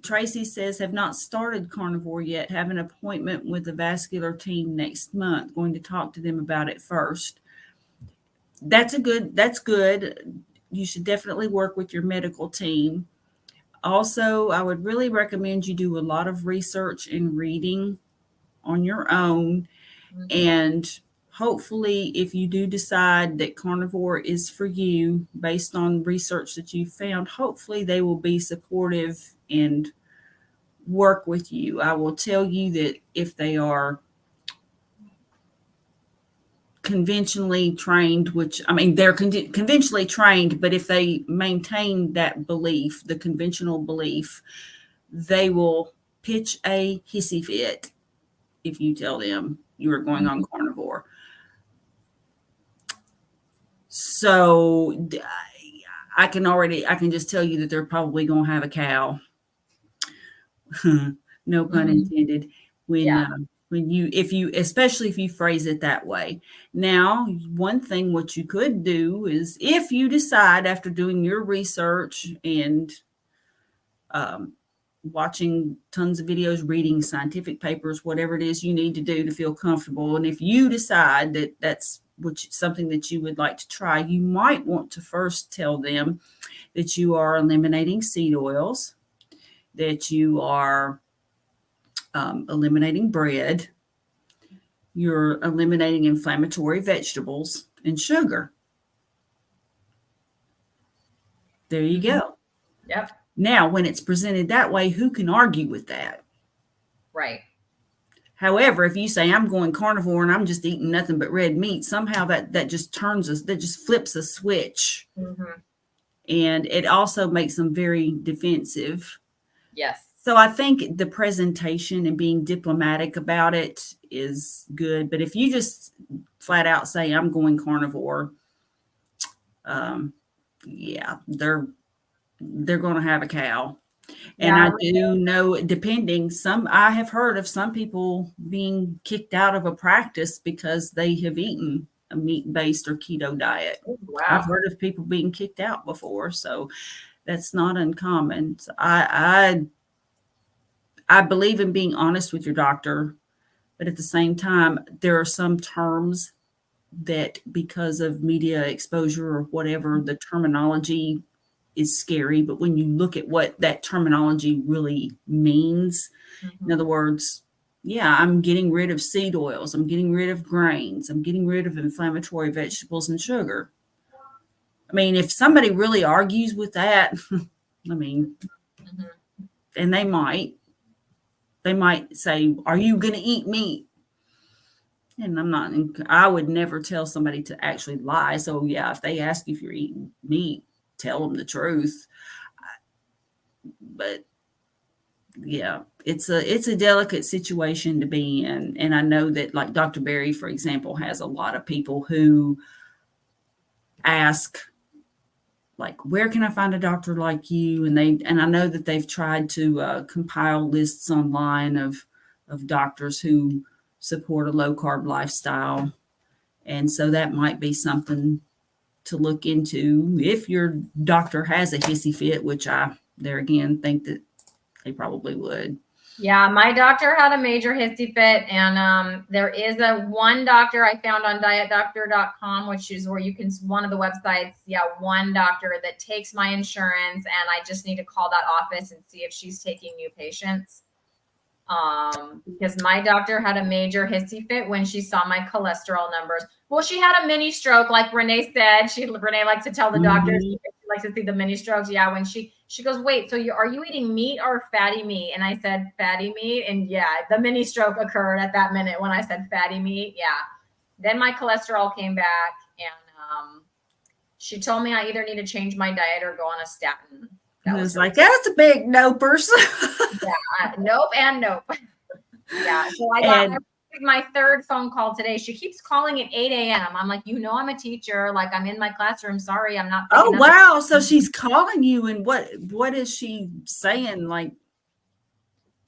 Speaker 1: Tracy says, have not started carnivore yet. Have an appointment with the vascular team next month. Going to talk to them about it first. That's good. You should definitely work with your medical team. Also, I would really recommend you do a lot of research and reading on your own. And hopefully, if you do decide that carnivore is for you, based on research that you found, hopefully they will be supportive and work with you. I will tell you that if they are conventionally trained, which, I mean, they're conventionally trained, but if they maintain that belief, the conventional belief, they will pitch a hissy fit if you tell them you are going on carnivore. So I can just tell you that they're probably going to have a cow. No pun intended. Especially if you phrase it that way. Now, one thing what you could do is, if you decide after doing your research and watching tons of videos, reading scientific papers, whatever it is you need to do to feel comfortable, and if you decide that that's something that you would like to try, you might want to first tell them that you are eliminating seed oils, that you are eliminating bread, you're eliminating inflammatory vegetables and sugar. There you go.
Speaker 2: Yep.
Speaker 1: Now, when it's presented that way, who can argue with that?
Speaker 2: Right.
Speaker 1: However, if you say I'm going carnivore and I'm just eating nothing but red meat, somehow that just flips a switch. And it also makes them very defensive.
Speaker 2: Yes.
Speaker 1: So I think the presentation and being diplomatic about it is good. But if you just flat out say I'm going carnivore, they're going to have a cow. And I do know, I have heard of some people being kicked out of a practice because they have eaten a meat-based or keto diet.
Speaker 2: Oh, wow.
Speaker 1: I've heard of people being kicked out before, so that's not uncommon. So I believe in being honest with your doctor, but at the same time, there are some terms that, because of media exposure or whatever, the terminology is scary. But when you look at what that terminology really means, in other words, I'm getting rid of seed oils, I'm getting rid of grains, I'm getting rid of inflammatory vegetables and sugar. I mean, if somebody really argues with that, I mean, and they might say, are you going to eat meat? And I would never tell somebody to actually lie. So if they ask you if you're eating meat, tell them the truth. But it's a delicate situation to be in. And I know that, like, Dr. Berry, for example, has a lot of people who ask, like, where can I find a doctor like you? And I know that they've tried to compile lists online of doctors who support a low carb lifestyle. And so that might be something to look into if your doctor has a hissy fit, which I, there again, think that they probably would.
Speaker 2: Yeah, my doctor had a major hissy fit, and there is one doctor I found on dietdoctor.com, which is where you can, one of the websites, one doctor that takes my insurance, and I just need to call that office and see if she's taking new patients. Because my doctor had a major hissy fit when she saw my cholesterol numbers. Well, she had a mini stroke, like Renee said. Renee likes to tell the doctors, she likes to see the mini strokes. Yeah, when she goes, wait, so are you eating meat or fatty meat? And I said fatty meat, and yeah, the mini stroke occurred at that minute when I said fatty meat. Yeah, then my cholesterol came back, and she told me I either need to change my diet or go on a statin.
Speaker 1: That was like, that's a big nopers.
Speaker 2: Yeah, nope and nope. Yeah, so I got my third phone call today. She keeps calling at 8 a.m. I'm like, I'm a teacher. Like, I'm in my classroom. Sorry, I'm not.
Speaker 1: Oh, wow. So she's calling you, and what is she saying? Like,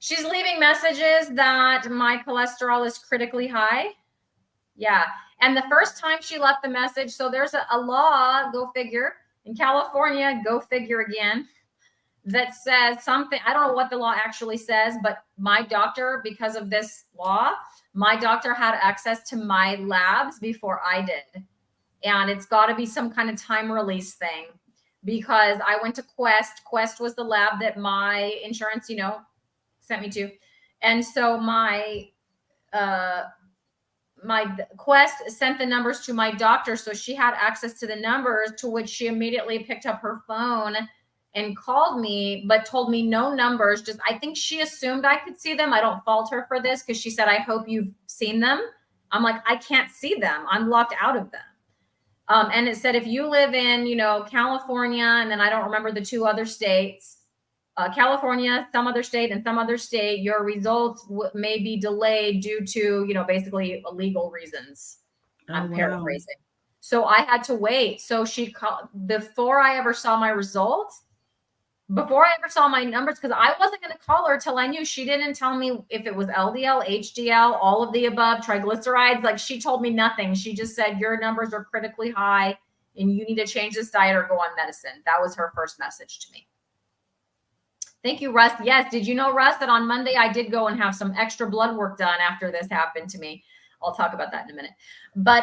Speaker 2: she's leaving messages that my cholesterol is critically high. Yeah. And the first time she left the message, so there's a law, go figure, in California, go figure again, that says something. I don't know what the law actually says, but my doctor, because of this law, my doctor had access to my labs before I did. And it's got to be some kind of time release thing, because I went to Quest. Quest was the lab that my insurance, sent me to. And so my Quest sent the numbers to my doctor. So she had access to the numbers, to which she immediately picked up her phone and called me, but told me no numbers. Just, I think she assumed I could see them. I don't fault her for this, because she said, I hope you've seen them. I'm like, I can't see them. I'm locked out of them. And it said, if you live in, California, and then I don't remember the two other states, California, some other state, and some other state, your results may be delayed due to, basically legal reasons. I'm paraphrasing. So I had to wait. So she called before I ever saw my results, before I ever saw my numbers, because I wasn't going to call her till I knew. She didn't tell me if it was LDL, HDL, all of the above, triglycerides. Like, she told me nothing. She just said, your numbers are critically high and you need to change this diet or go on medicine. That was her first message to me. Thank you, Russ. Yes. Did you know, Russ, that on Monday I did go and have some extra blood work done after this happened to me? I'll talk about that in a minute. But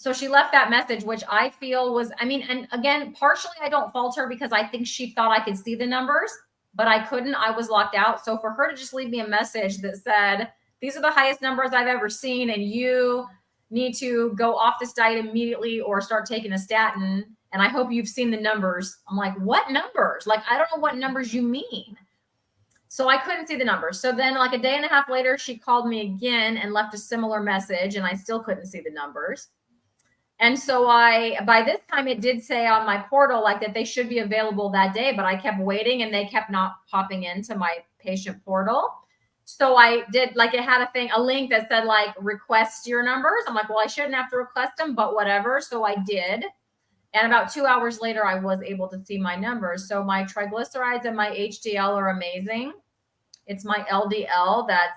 Speaker 2: so she left that message, which I feel was, and again, partially I don't fault her, because I think she thought I could see the numbers, but I couldn't. I was locked out. So for her to just leave me a message that said, these are the highest numbers I've ever seen, and you need to go off this diet immediately or start taking a statin, and I hope you've seen the numbers. I'm like, what numbers? Like, I don't know what numbers you mean. So I couldn't see the numbers. So then, like a day and a half later, she called me again and left a similar message, and I still couldn't see the numbers. And so by this time, it did say on my portal, like, that they should be available that day, but I kept waiting and they kept not popping into my patient portal. So I did, like, it had a link that said, like, request your numbers. I'm like, well, I shouldn't have to request them, but whatever. So I did. And about 2 hours later, I was able to see my numbers. So my triglycerides and my HDL are amazing. It's my LDL that's,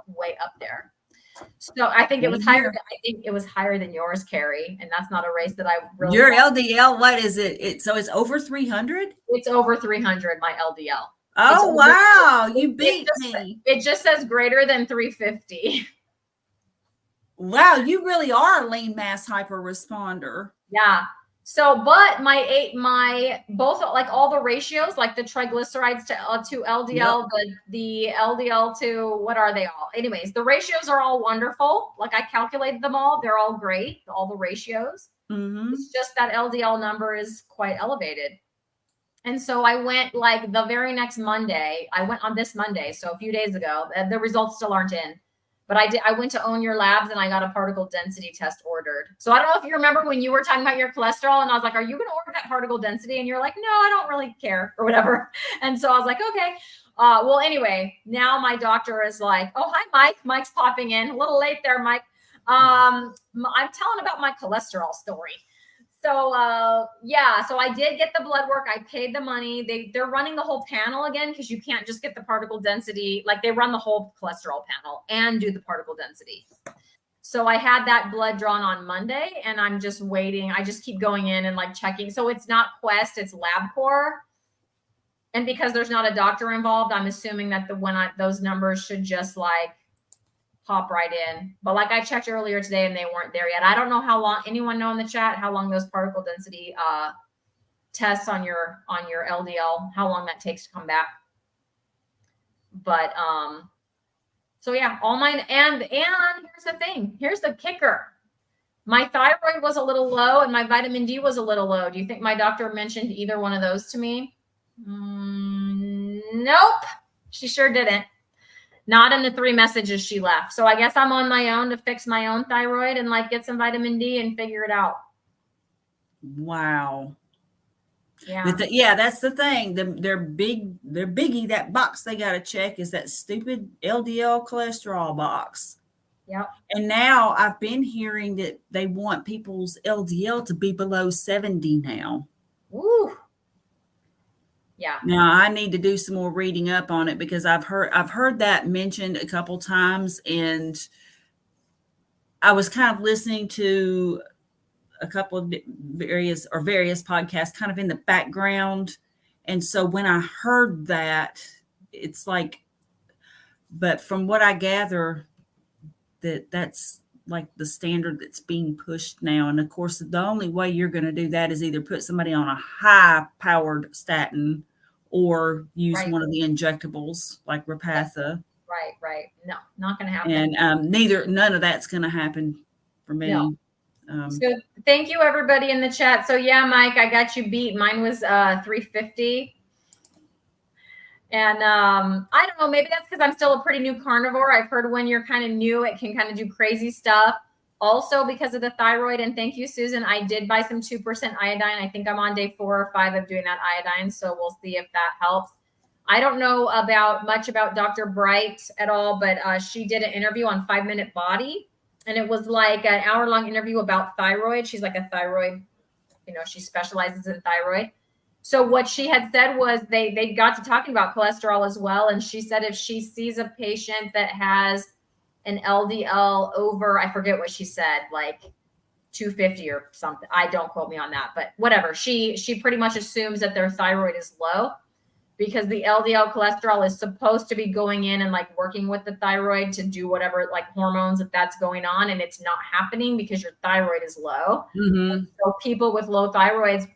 Speaker 2: way up there. So I think it was higher. I think it was higher than yours, Carrie, and that's not a race that I really.
Speaker 1: Your LDL, what is it? So it's over 300.
Speaker 2: It's over 300. My LDL.
Speaker 1: Oh wow, you beat me.
Speaker 2: It just says greater than 350.
Speaker 1: Wow, you really are a lean mass hyper responder.
Speaker 2: Yeah. So, but both, like, all the ratios, like the triglycerides to LDL, yep. the LDL to, what are they all? Anyways, the ratios are all wonderful. Like, I calculated them all. They're all great. All the ratios. Mm-hmm. It's just that LDL number is quite elevated. And so I went, like, the very next Monday. I went on this Monday, so a few days ago. The results still aren't in. But I went to Own Your Labs and I got a particle density test ordered. So I don't know if you remember when you were talking about your cholesterol, and I was like, are you going to order that particle density? And you're like, no, I don't really care, or whatever. And so I was like, okay. Well, anyway, now my doctor is like, oh, hi, Mike. Mike's popping in. A little late there, Mike. I'm telling about my cholesterol story. So yeah, so I did get the blood work. I paid the money. They're running the whole panel again, because you can't just get the particle density. Like, they run the whole cholesterol panel and do the particle density. So I had that blood drawn on Monday, and I'm just waiting. I just keep going in and like checking. So it's not Quest, it's LabCorp. And because there's not a doctor involved, I'm assuming that those numbers should just like hop right in. But like, I checked earlier today and they weren't there yet. I don't know how long, anyone know in the chat how long those particle density tests on your LDL, how long that takes to come back. But so yeah, all mine, and here's the thing. Here's the kicker. My thyroid was a little low and my vitamin D was a little low. Do you think my doctor mentioned either one of those to me? Nope. She sure didn't. Not in the 3 messages she left. So I guess I'm on my own to fix my own thyroid and like get some vitamin D and figure it out.
Speaker 1: Wow.
Speaker 2: Yeah.
Speaker 1: That's the thing. Their biggie, that box they got to check is that stupid LDL cholesterol box.
Speaker 2: Yep.
Speaker 1: And now I've been hearing that they want people's LDL to be below 70 now.
Speaker 2: Woo. Yeah.
Speaker 1: Now I need to do some more reading up on it, because I've heard that mentioned a couple times, and I was kind of listening to a couple of various podcasts kind of in the background. And so when I heard that, it's like, but from what I gather, that's like the standard that's being pushed now. And of course, the only way you're going to do that is either put somebody on a high powered statin or use one of the injectables like Repatha.
Speaker 2: Right. No, not going to happen.
Speaker 1: And none of that's going to happen for me.
Speaker 2: No. So thank you everybody in the chat. So yeah, Mike, I got you beat. Mine was 350. And I don't know, maybe that's because I'm still a pretty new carnivore. I've heard when you're kind of new, it can kind of do crazy stuff. Also because of the thyroid. And thank you, Susan. I did buy some 2% iodine. I think I'm on day 4 or 5 of doing that iodine. So we'll see if that helps. I don't know much about Dr. Bright at all, but she did an interview on 5 Minute Body. And it was like an hour-long interview about thyroid. She's like a thyroid, she specializes in thyroid. So what she had said was they got to talking about cholesterol as well. And she said if she sees a patient that has an LDL over, I forget what she said, like 250 or something. Don't quote me on that, but whatever. She pretty much assumes that their thyroid is low, because the LDL cholesterol is supposed to be going in and like working with the thyroid to do whatever, like hormones, if that's going on, and it's not happening because your thyroid is low.
Speaker 1: Mm-hmm.
Speaker 2: So people with low thyroids,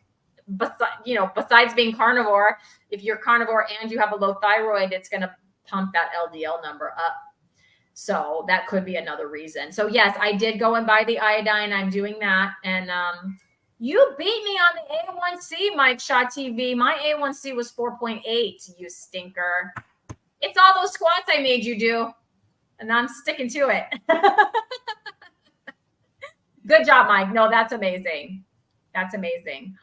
Speaker 2: besides being carnivore, if you're carnivore and you have a low thyroid, it's going to pump that LDL number up. So that could be another reason. So yes, I did go and buy the iodine. I'm doing that. And you beat me on the A1C, Mike Shaw TV. My A1C was 4.8, you stinker. It's all those squats I made you do, and I'm sticking to it. Good job, Mike. No, that's amazing. That's amazing.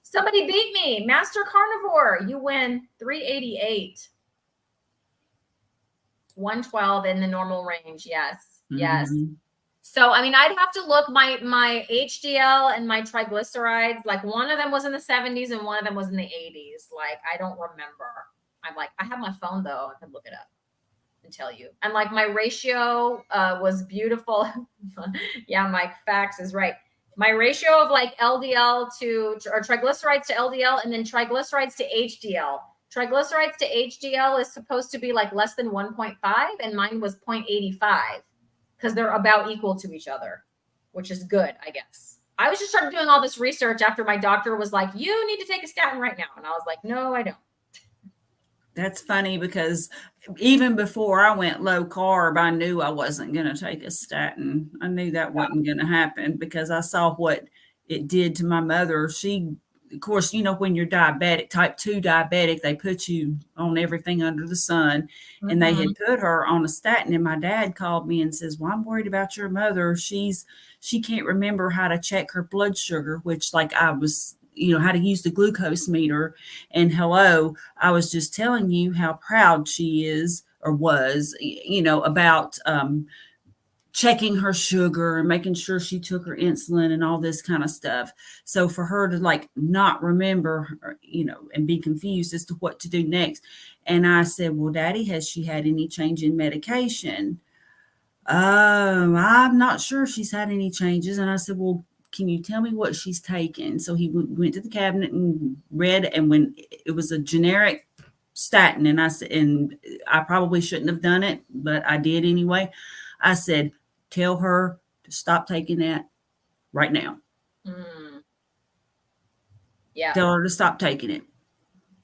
Speaker 2: Somebody beat me. Master Carnivore. You win 388. 112 in the normal range. Yes. Mm-hmm. Yes. So, I mean, I'd have to look my HDL and my triglycerides. Like one of them was in the 70s and one of them was in the 80s. Like, I don't remember. I have my phone though. I can look it up and tell you. And like my ratio was beautiful. Yeah, Mike, facts is right. My ratio of like LDL or triglycerides to LDL and then triglycerides to HDL. Triglycerides to HDL is supposed to be like less than 1.5 and mine was 0.85 because they're about equal to each other, which is good, I guess. I was just started doing all this research after my doctor was like, you need to take a statin right now. And I was like, no, I don't.
Speaker 1: That's funny because even before I went low carb, I knew I wasn't going to take a statin. I knew that wasn't going to happen because I saw what it did to my mother. She, of course, when you're diabetic, type 2 diabetic, they put you on everything under the sun. Mm-hmm. And they had put her on a statin. And my dad called me and says, well, I'm worried about your mother. She can't remember how to check her blood sugar, which like I was, how to use the glucose meter. And hello, I was just telling you how proud she is or was, about checking her sugar and making sure she took her insulin and all this kind of stuff. So for her to like not remember, and be confused as to what to do next. And I said, well, Daddy, has she had any change in medication? I'm not sure if she's had any changes. And I said, well, can you tell me what she's taken? So he went to the cabinet and read, and when it was a generic statin, and I probably shouldn't have done it, but I did anyway. I said, tell her to stop taking that right now.
Speaker 2: Yeah.
Speaker 1: Tell her to stop taking it.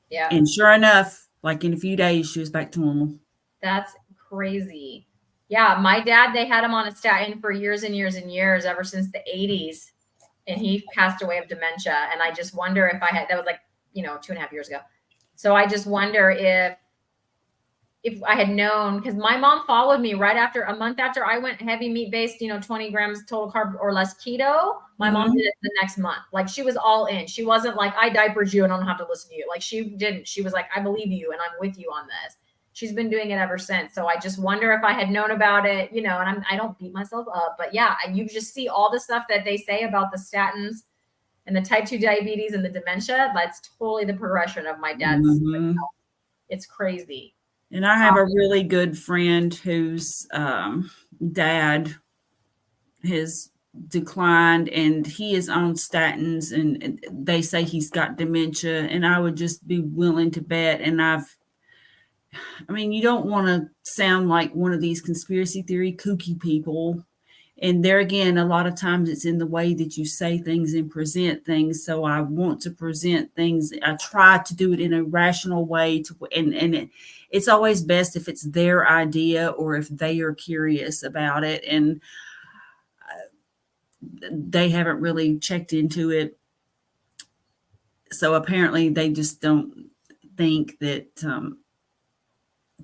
Speaker 2: Yeah.
Speaker 1: And sure enough, like in a few days, she was back to normal.
Speaker 2: That's crazy. Yeah. My dad, they had him on a statin for years and years and years, ever since the 80s. And he passed away of dementia. And I just wonder if that was like, 2.5 years ago. So I just wonder if I had known, because my mom followed me right after, a month after I went heavy meat based, 20 grams total carb or less keto. My mom did it the next month. Like, she was all in. She wasn't like, I diapered you and I don't have to listen to you. Like, she didn't. She was like, I believe you and I'm with you on this. She's been doing it ever since. So I just wonder if I had known about it, and I don't beat myself up, but yeah, you just see all the stuff that they say about the statins and the type 2 diabetes and the dementia. That's totally the progression of my dad's health. It's crazy.
Speaker 1: And I have a really good friend whose dad has declined, and he is on statins, and they say he's got dementia, and I would just be willing to bet. And you don't want to sound like one of these conspiracy theory kooky people. And there again, a lot of times it's in the way that you say things and present things. So I want to present things. I try to do it in a rational way and it's always best if it's their idea or if they are curious about it. And they haven't really checked into it. So apparently they just don't think that,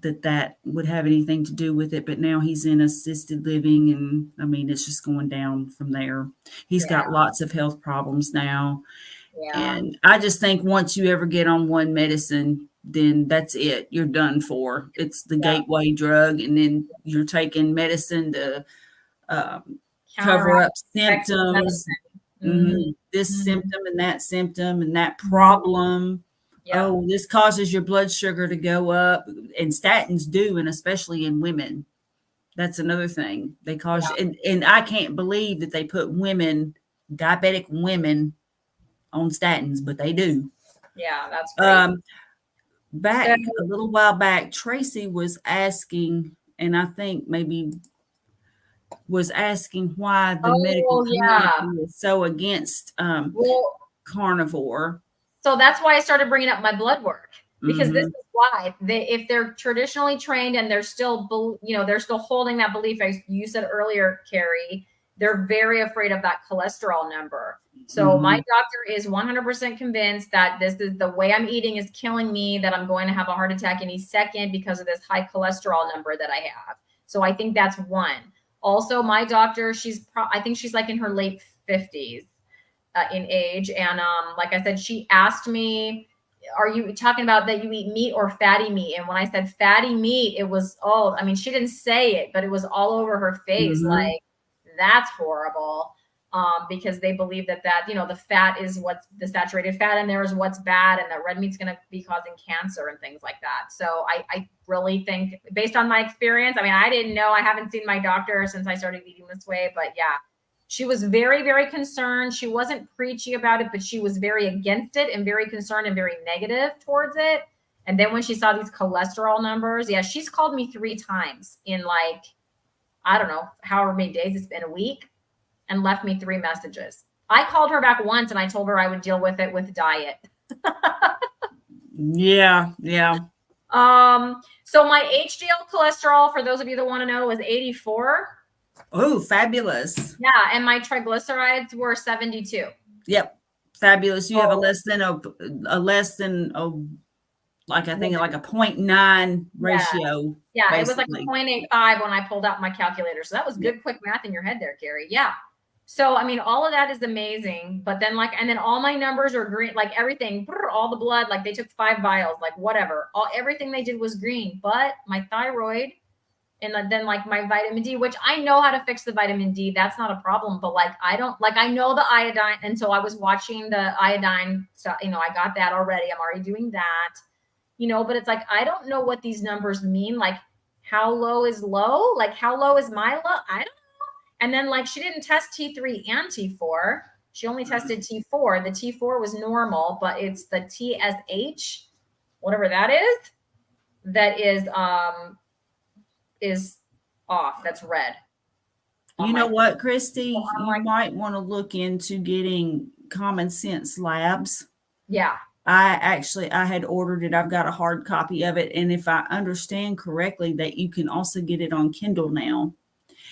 Speaker 1: that would have anything to do with it. But now he's in assisted living, and it's just going down from there. He's got lots of health problems now. And I just think once you ever get on one medicine, then that's it. You're done for. It's the gateway drug, and then you're taking medicine to cover up symptoms. This symptom and that problem. Yeah. Oh, this causes your blood sugar to go up, and statins do, and especially in women. That's another thing. They cause, and I can't believe that they put diabetic women on statins, but they do.
Speaker 2: Yeah, that's crazy.
Speaker 1: A little while back, Tracy was asking, and I think maybe was asking why the medical community is so against carnivore.
Speaker 2: So that's why I started bringing up my blood work, because this is why if they're traditionally trained and they're still, they're still holding that belief, as you said earlier, Carrie, they're very afraid of that cholesterol number. So my doctor is 100% convinced that this is the way I'm eating is killing me, that I'm going to have a heart attack any second because of this high cholesterol number that I have. So I think that's one. Also, my doctor, I think she's like in her late 50s. In age. And like I said, she asked me, are you talking about that you eat meat or fatty meat? And when I said fatty meat, it was she didn't say it, but it was all over her face. Like, that's horrible. Because they believe that the fat is what's the saturated fat in there is what's bad, and that red meat's going to be causing cancer and things like that. So I really think, based on my experience, I didn't know, I haven't seen my doctor since I started eating this way, but yeah. She was very, very concerned. She wasn't preachy about it, but she was very against it and very concerned and very negative towards it. And then when she saw these cholesterol numbers, she's called me 3 times in I don't know, however many days it's been, a week, and left me 3 messages. I called her back once and I told her I would deal with it with diet.
Speaker 1: Yeah.
Speaker 2: So my HDL cholesterol, for those of you that want to know, was 84.
Speaker 1: Oh, fabulous.
Speaker 2: Yeah. And my triglycerides were 72.
Speaker 1: Yep. Fabulous. You have a less than like, I think like a 0.9 ratio.
Speaker 2: Yeah. Basically. It was like a 0.85 when I pulled out my calculator. So that was good, quick math in your head there, Carrie. Yeah. So, all of that is amazing, but then and then all my numbers are green, like everything, all the blood, like they took 5 vials, like whatever, everything they did was green, but my thyroid And then like my vitamin D, which I know how to fix the vitamin D. That's not a problem. But like, I don't like, I know the iodine. And so I was watching the iodine stuff. You know, I got that already. I'm already doing that, you know, but it's like, I don't know what these numbers mean. Like how low is low? Like how low is my low? I don't know. And then like, she didn't test T3 and T4. She only tested T4. The T4 was normal, but it's the TSH, whatever that is off. That's red.
Speaker 1: You know what, Christy? You might want to look into getting Common Sense Labs.
Speaker 2: Yeah.
Speaker 1: I had ordered it. I've got a hard copy of it. And if I understand correctly, that you can also get it on Kindle now.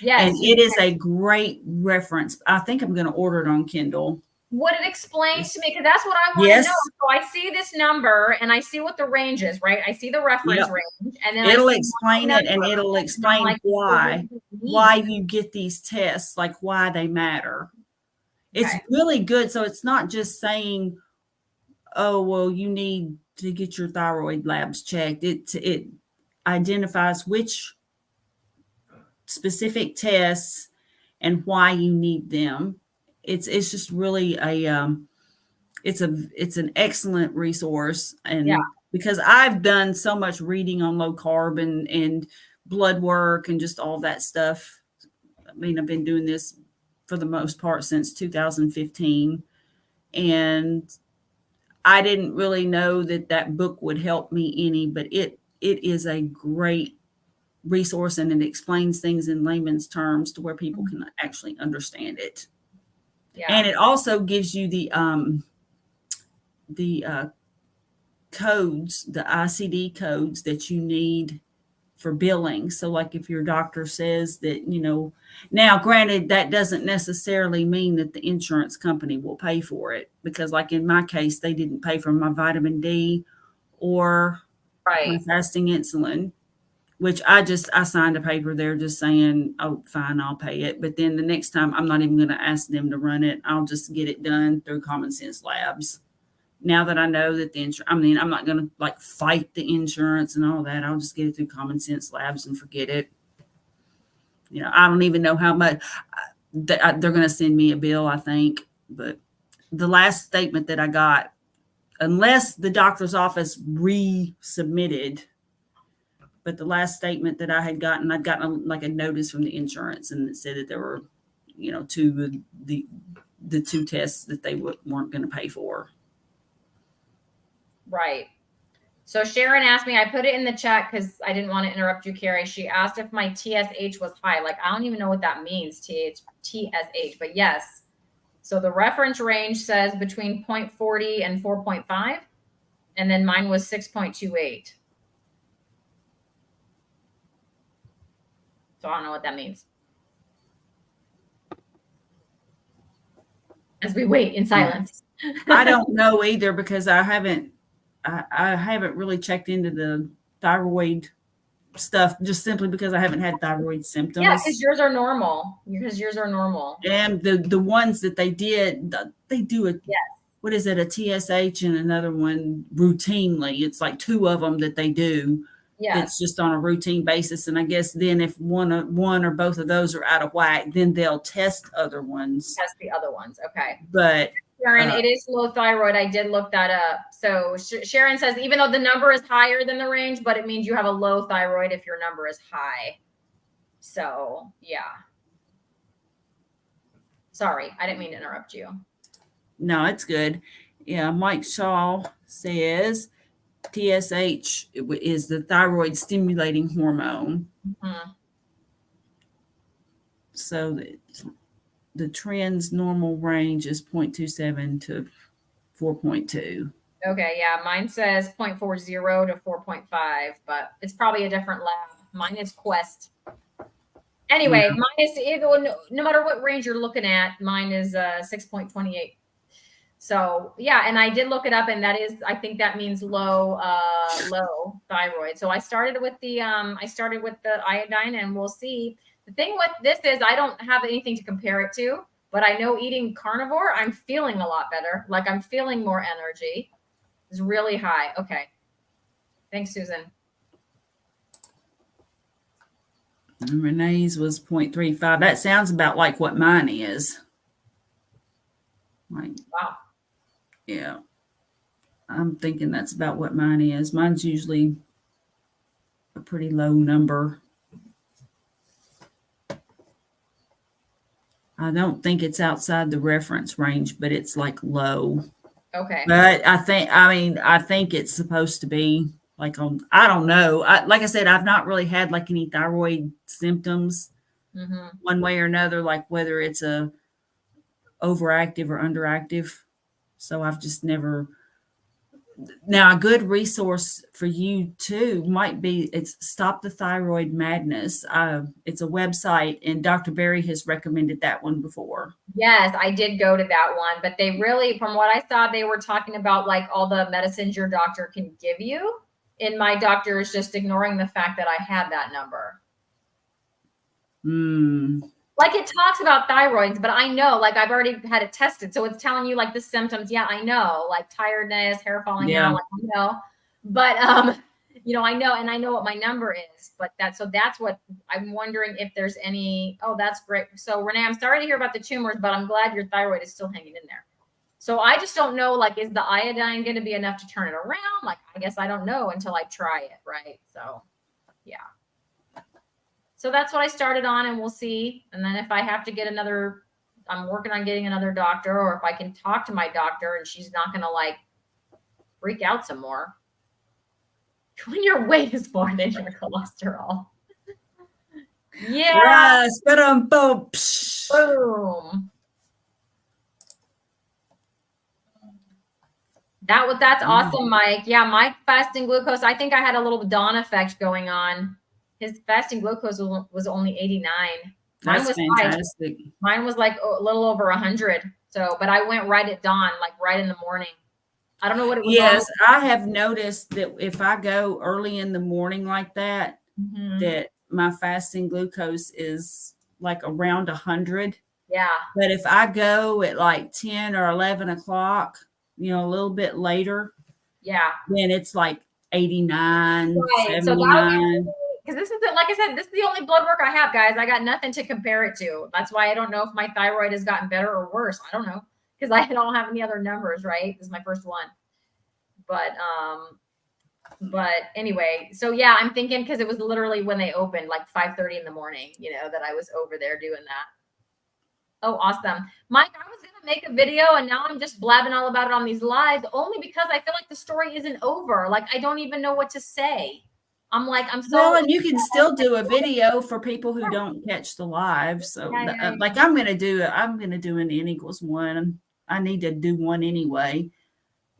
Speaker 2: Yes.
Speaker 1: And it is a great reference. I think I'm going to order it on Kindle.
Speaker 2: What it explains to me, because that's what I want to know. So I see this number and I see what the range is, right? I see the reference range, and then
Speaker 1: it'll explain it, and it'll explain like, why you get these tests, like why they matter. It's really good. So it's not just saying, oh, well, you need to get your thyroid labs checked. It identifies which specific tests and why you need them. It's just really it's an excellent resource. And because I've done so much reading on low carb and blood work and just all that stuff. I mean, I've been doing this for the most part since 2015. And I didn't really know that book would help me any, but it is a great resource, and it explains things in layman's terms to where people can actually understand it. Yeah. And it also gives you the codes, the ICD codes that you need for billing. So like if your doctor says that, you know, now granted, that doesn't necessarily mean that the insurance company will pay for it, because like in my case, they didn't pay for my vitamin D or my fasting insulin, which I signed a paper there just saying, oh, fine, I'll pay it. But then the next time I'm not even going to ask them to run it. I'll just get it done through Common Sense Labs. Now that I know that I'm not going to like fight the insurance and all that. I'll just get it through Common Sense Labs and forget it. You know, I don't even know how much they're going to send me a bill, I think. But the last statement that I got, unless the doctor's office resubmitted, but the last statement that I had gotten, I'd gotten like a notice from the insurance, and it said that there were, you know, the two tests that they weren't going to pay for.
Speaker 2: Right. So Sharon asked me, I put it in the chat because I didn't want to interrupt you, Carrie. She asked if my TSH was high. Like, I don't even know what that means, TSH, but yes. So the reference range says between 0.40 and 4.5. And then mine was 6.28. So I don't know what that means. As we wait in silence.
Speaker 1: I don't know either, because I haven't really checked into the thyroid stuff, just simply because I haven't had thyroid symptoms.
Speaker 2: Yeah, because yours are normal.
Speaker 1: And the ones that they did, they do it. Yes. What is it? A TSH and another one routinely. It's like two of them that they do. Yeah. It's just on a routine basis. And I guess then if one or both of those are out of whack, then they'll test other ones.
Speaker 2: Test the other ones. Okay.
Speaker 1: But
Speaker 2: Sharon, it is low thyroid. I did look that up. So Sharon says, even though the number is higher than the range, but it means you have a low thyroid if your number is high. So yeah. Sorry, I didn't mean to interrupt you.
Speaker 1: No, it's good. Yeah, Mike Shaw says TSH is the thyroid stimulating hormone. Mm-hmm. So the trend's normal range is 0.27 to 4.2.
Speaker 2: Okay, yeah, mine says 0.40 to 4.5, but it's probably a different lab. Mine is Quest. Anyway, mine is, no matter what range you're looking at, mine is 6.28. So yeah, and I did look it up, and that is, I think that means low thyroid. So I started with the iodine, and we'll see. The thing with this is I don't have anything to compare it to, but I know eating carnivore, I'm feeling a lot better. Like I'm feeling more energy. It's really high. Okay. Thanks, Susan.
Speaker 1: And Renee's was 0.35. That sounds about like what mine is. Like,
Speaker 2: wow.
Speaker 1: Yeah. I'm thinking that's about what mine is. Mine's usually a pretty low number. I don't think it's outside the reference range, but it's like low.
Speaker 2: Okay.
Speaker 1: But I think it's supposed to be like on, I don't know. Like I said, I've not really had like any thyroid symptoms one way or another, like whether it's a overactive or underactive. So I've just never. Now, a good resource for you too might be, it's Stop the Thyroid Madness. It's a website, and Dr. Berry has recommended that one before.
Speaker 2: Yes, I did go to that one, but they really, from what I saw, they were talking about like all the medicines your doctor can give you. And my doctor is just ignoring the fact that I had that number. Like it talks about thyroids, but I know, like I've already had it tested. So it's telling you like the symptoms. Yeah, I know, like tiredness, hair falling out, like I know. But you know, I know, and I know what my number is, but that's what I'm wondering if there's any. Oh, that's great. So Renee, I'm sorry to hear about the tumors, but I'm glad your thyroid is still hanging in there. So I just don't know, like, is the iodine going to be enough to turn it around? Like, I guess I don't know until I try it. Right. So yeah. So that's what I started on, and we'll see. And then if I have to get another, I'm working on getting another doctor, or if I can talk to my doctor and she's not going to like freak out some more. When your weight is more than your cholesterol. Yeah.
Speaker 1: Yes, boom.
Speaker 2: Boom. That's awesome, Mike. Yeah, my fasting glucose, I think I had a little Dawn effect going on. His fasting glucose was only 89. Mine was
Speaker 1: fantastic.
Speaker 2: High. Mine was like a little over 100. So, but I went right at dawn, like right in the morning. I don't know what it was.
Speaker 1: Yes, I have noticed that if I go early in the morning like that, that my fasting glucose is like around 100.
Speaker 2: Yeah.
Speaker 1: But if I go at like 10 or 11 o'clock, you know, a little bit later,
Speaker 2: yeah,
Speaker 1: then it's like 89,
Speaker 2: right.
Speaker 1: 79.
Speaker 2: So because this is like I said, this is the only blood work I have, guys. I got nothing to compare it to. That's why I don't know if my thyroid has gotten better or worse. I don't know because I don't have any other numbers. Right, this is my first one. But anyway, so yeah, I'm thinking because it was literally when they opened, like 5:30 in the morning. You know that I was over there doing that. Oh, awesome. Mike, I was going to make a video and now I'm just blabbing all about it on these lives only because I feel like the story isn't over. Like, I don't even know what to say. I'm so.
Speaker 1: Well, and you can still do a video for people who don't catch the live. So like I'm going to do an N equals 1. I need to do one anyway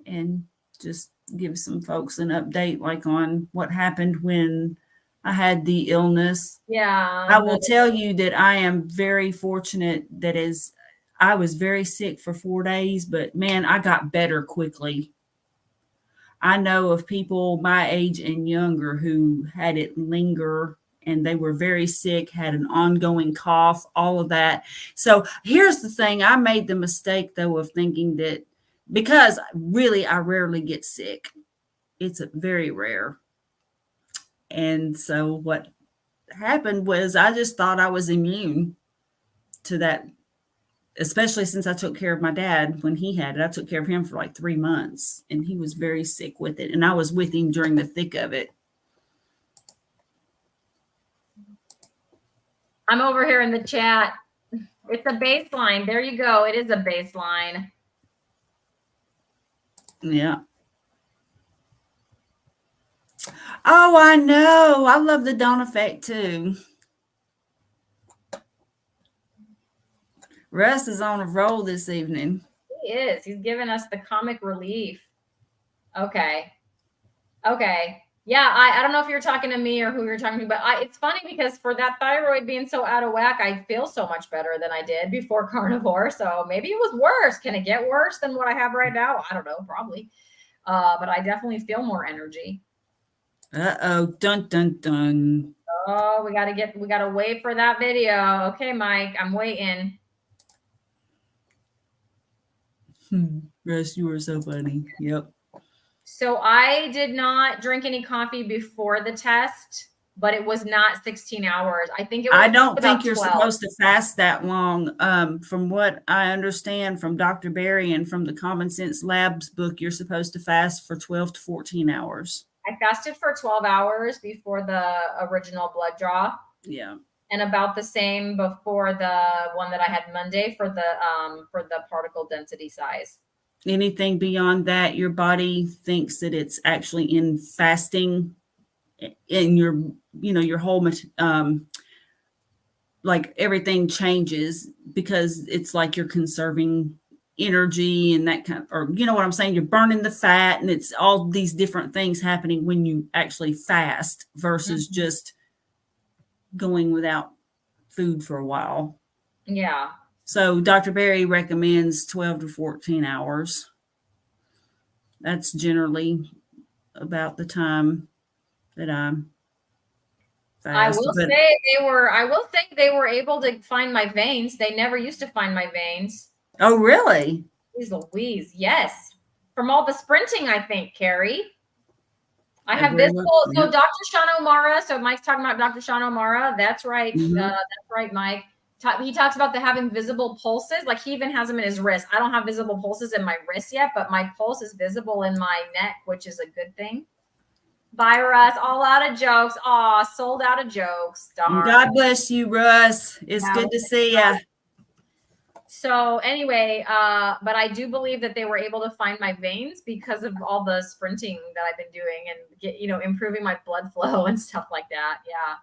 Speaker 1: and just give some folks an update like on what happened when I had the illness.
Speaker 2: Yeah.
Speaker 1: I will tell you that I am very fortunate that I was very sick for 4 days, but man, I got better quickly. I know of people my age and younger who had it linger and they were very sick, had an ongoing cough, all of that. So here's the thing. I made the mistake though of thinking that because really I rarely get sick. It's very rare. And so what happened was I just thought I was immune to that, especially since I took care of my dad when he had it. I took care of him for like 3 months and he was very sick with it. And I was with him during the thick of it.
Speaker 2: I'm over here in the chat. It's a baseline. There you go. It is a baseline.
Speaker 1: Yeah. Oh, I know. I love the Dawn effect too. Russ is on a roll this evening.
Speaker 2: He is. He's giving us the comic relief. Okay. Okay. Yeah, I don't know if you're talking to me or who you're talking to, but it's funny because for that thyroid being so out of whack, I feel so much better than I did before carnivore. So maybe it was worse. Can it get worse than what I have right now? I don't know, probably. But I definitely feel more energy.
Speaker 1: Uh-oh. Dun, dun, dun.
Speaker 2: Oh, we gotta wait for that video. Okay, Mike, I'm waiting.
Speaker 1: Russ, you were so funny. Yep.
Speaker 2: So I did not drink any coffee before the test, but it was not 16 hours. I think it was
Speaker 1: I don't think
Speaker 2: about
Speaker 1: you're
Speaker 2: 12.
Speaker 1: supposed to fast that long. From what I understand from Dr. Berry and from the Common Sense Labs book, you're supposed to fast for 12 to 14 hours.
Speaker 2: I fasted for 12 hours before the original blood draw.
Speaker 1: Yeah.
Speaker 2: And about the same before the one that I had Monday for the particle density size.
Speaker 1: Anything beyond that, your body thinks that it's actually in fasting in your, your whole, like everything changes because it's like you're conserving energy and that kind of, or you know what I'm saying? You're burning the fat and it's all these different things happening when you actually fast versus just going without food for a while.
Speaker 2: Yeah.
Speaker 1: So Dr. Berry recommends 12 to 14 hours. That's generally about the time that I'm fast.
Speaker 2: I will say they were able to find my veins. They never used to find my veins.
Speaker 1: Oh, really?
Speaker 2: Jeez Louise, yes. From all the sprinting, I think, Carrie. I have visible. So Dr. Sean O'Mara. So Mike's talking about Dr. Sean O'Mara. That's right. That's right, Mike. He talks about the having visible pulses. Like he even has them in his wrist. I don't have visible pulses in my wrist yet, but my pulse is visible in my neck, which is a good thing. Bye, Russ. All out of jokes. Aw, sold out of jokes. Darn.
Speaker 1: God bless you, Russ. It's good to see you.
Speaker 2: So anyway, but I do believe that they were able to find my veins because of all the sprinting that I've been doing and improving my blood flow and stuff like that. Yeah.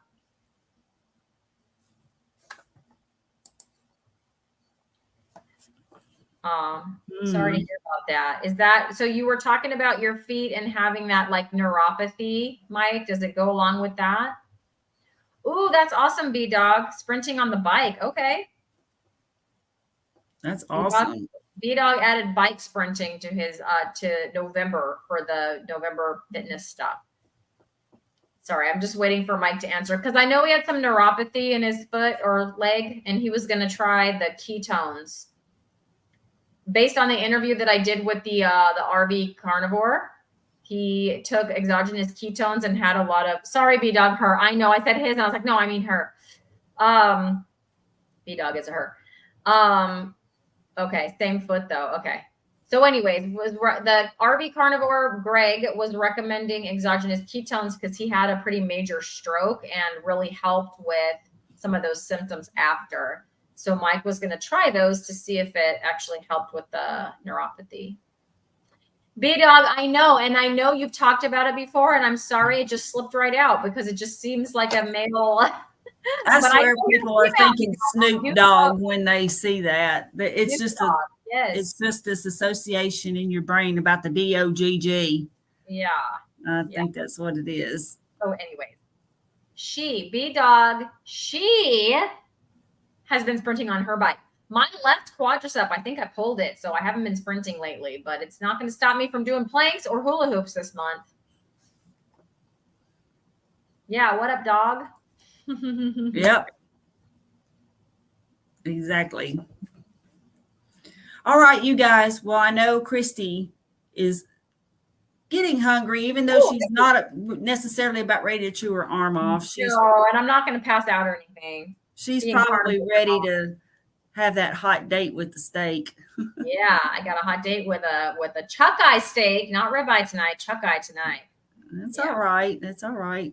Speaker 2: Sorry to hear about that. Is that, so you were talking about your feet and having that like neuropathy, Mike? Does it go along with that? Ooh, that's awesome, B-Dog. Sprinting on the bike. Okay.
Speaker 1: That's awesome.
Speaker 2: B-Dog added bike sprinting to his, to November for the November fitness stuff. Sorry, I'm just waiting for Mike to answer because I know he had some neuropathy in his foot or leg and he was going to try the ketones. Based on the interview that I did with the RV carnivore, he took exogenous ketones and had a lot of, sorry, B-Dog, her. I know I said his and I was like, no, I mean her. B-Dog is a her. Okay, same foot though. Okay. So anyways, the RV carnivore, Greg, was recommending exogenous ketones because he had a pretty major stroke and really helped with some of those symptoms after. So Mike was going to try those to see if it actually helped with the neuropathy. B-Dog, I know. And I know you've talked about it before. And I'm sorry, it just slipped right out because it just seems like a male.
Speaker 1: I swear people are thinking Snoop Dogg when they see that. It's just it's just this association in your brain about the D-O-G-G.
Speaker 2: Yeah.
Speaker 1: I think that's what it is.
Speaker 2: So anyways, B-Dog, she has been sprinting on her bike. My left quadricep, I think I pulled it, so I haven't been sprinting lately, but it's not going to stop me from doing planks or hula hoops this month. Yeah, what up, dog?
Speaker 1: Yep. Exactly. All right, you guys. Well, I know Christy is getting hungry, even though she's not necessarily about ready to chew her arm off.
Speaker 2: No, and I'm not going to pass out or anything.
Speaker 1: She's probably ready to have that hot date with the steak.
Speaker 2: Yeah, I got a hot date with a chuck eye steak, not ribeye tonight, chuck eye tonight.
Speaker 1: That's all right. That's all right.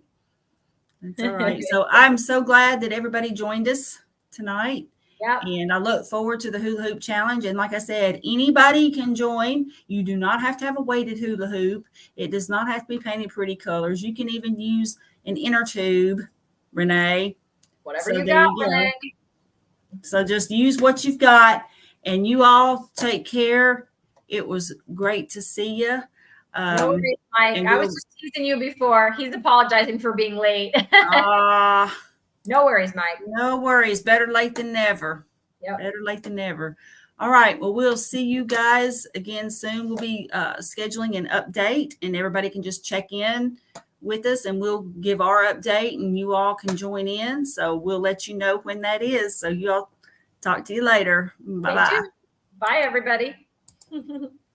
Speaker 1: That's all right. So I'm so glad that everybody joined us tonight.
Speaker 2: Yep.
Speaker 1: And I look forward to the hula hoop challenge. And like I said, anybody can join. You do not have to have a weighted hula hoop. It does not have to be painted pretty colors. You can even use an inner tube, Renee.
Speaker 2: Whatever you got, Renee.
Speaker 1: So just use what you've got. And you all take care. It was great to see you.
Speaker 2: No worries, Mike. I was just teasing you before. He's apologizing for being late. No worries, Mike.
Speaker 1: No worries. Better late than never.
Speaker 2: Yep.
Speaker 1: Better late than never. All right. Well, we'll see you guys again soon. We'll be scheduling an update, and everybody can just check in with us, and we'll give our update, and you all can join in. So we'll let you know when that is. So you all talk to you later. Bye-bye.
Speaker 2: Bye, everybody.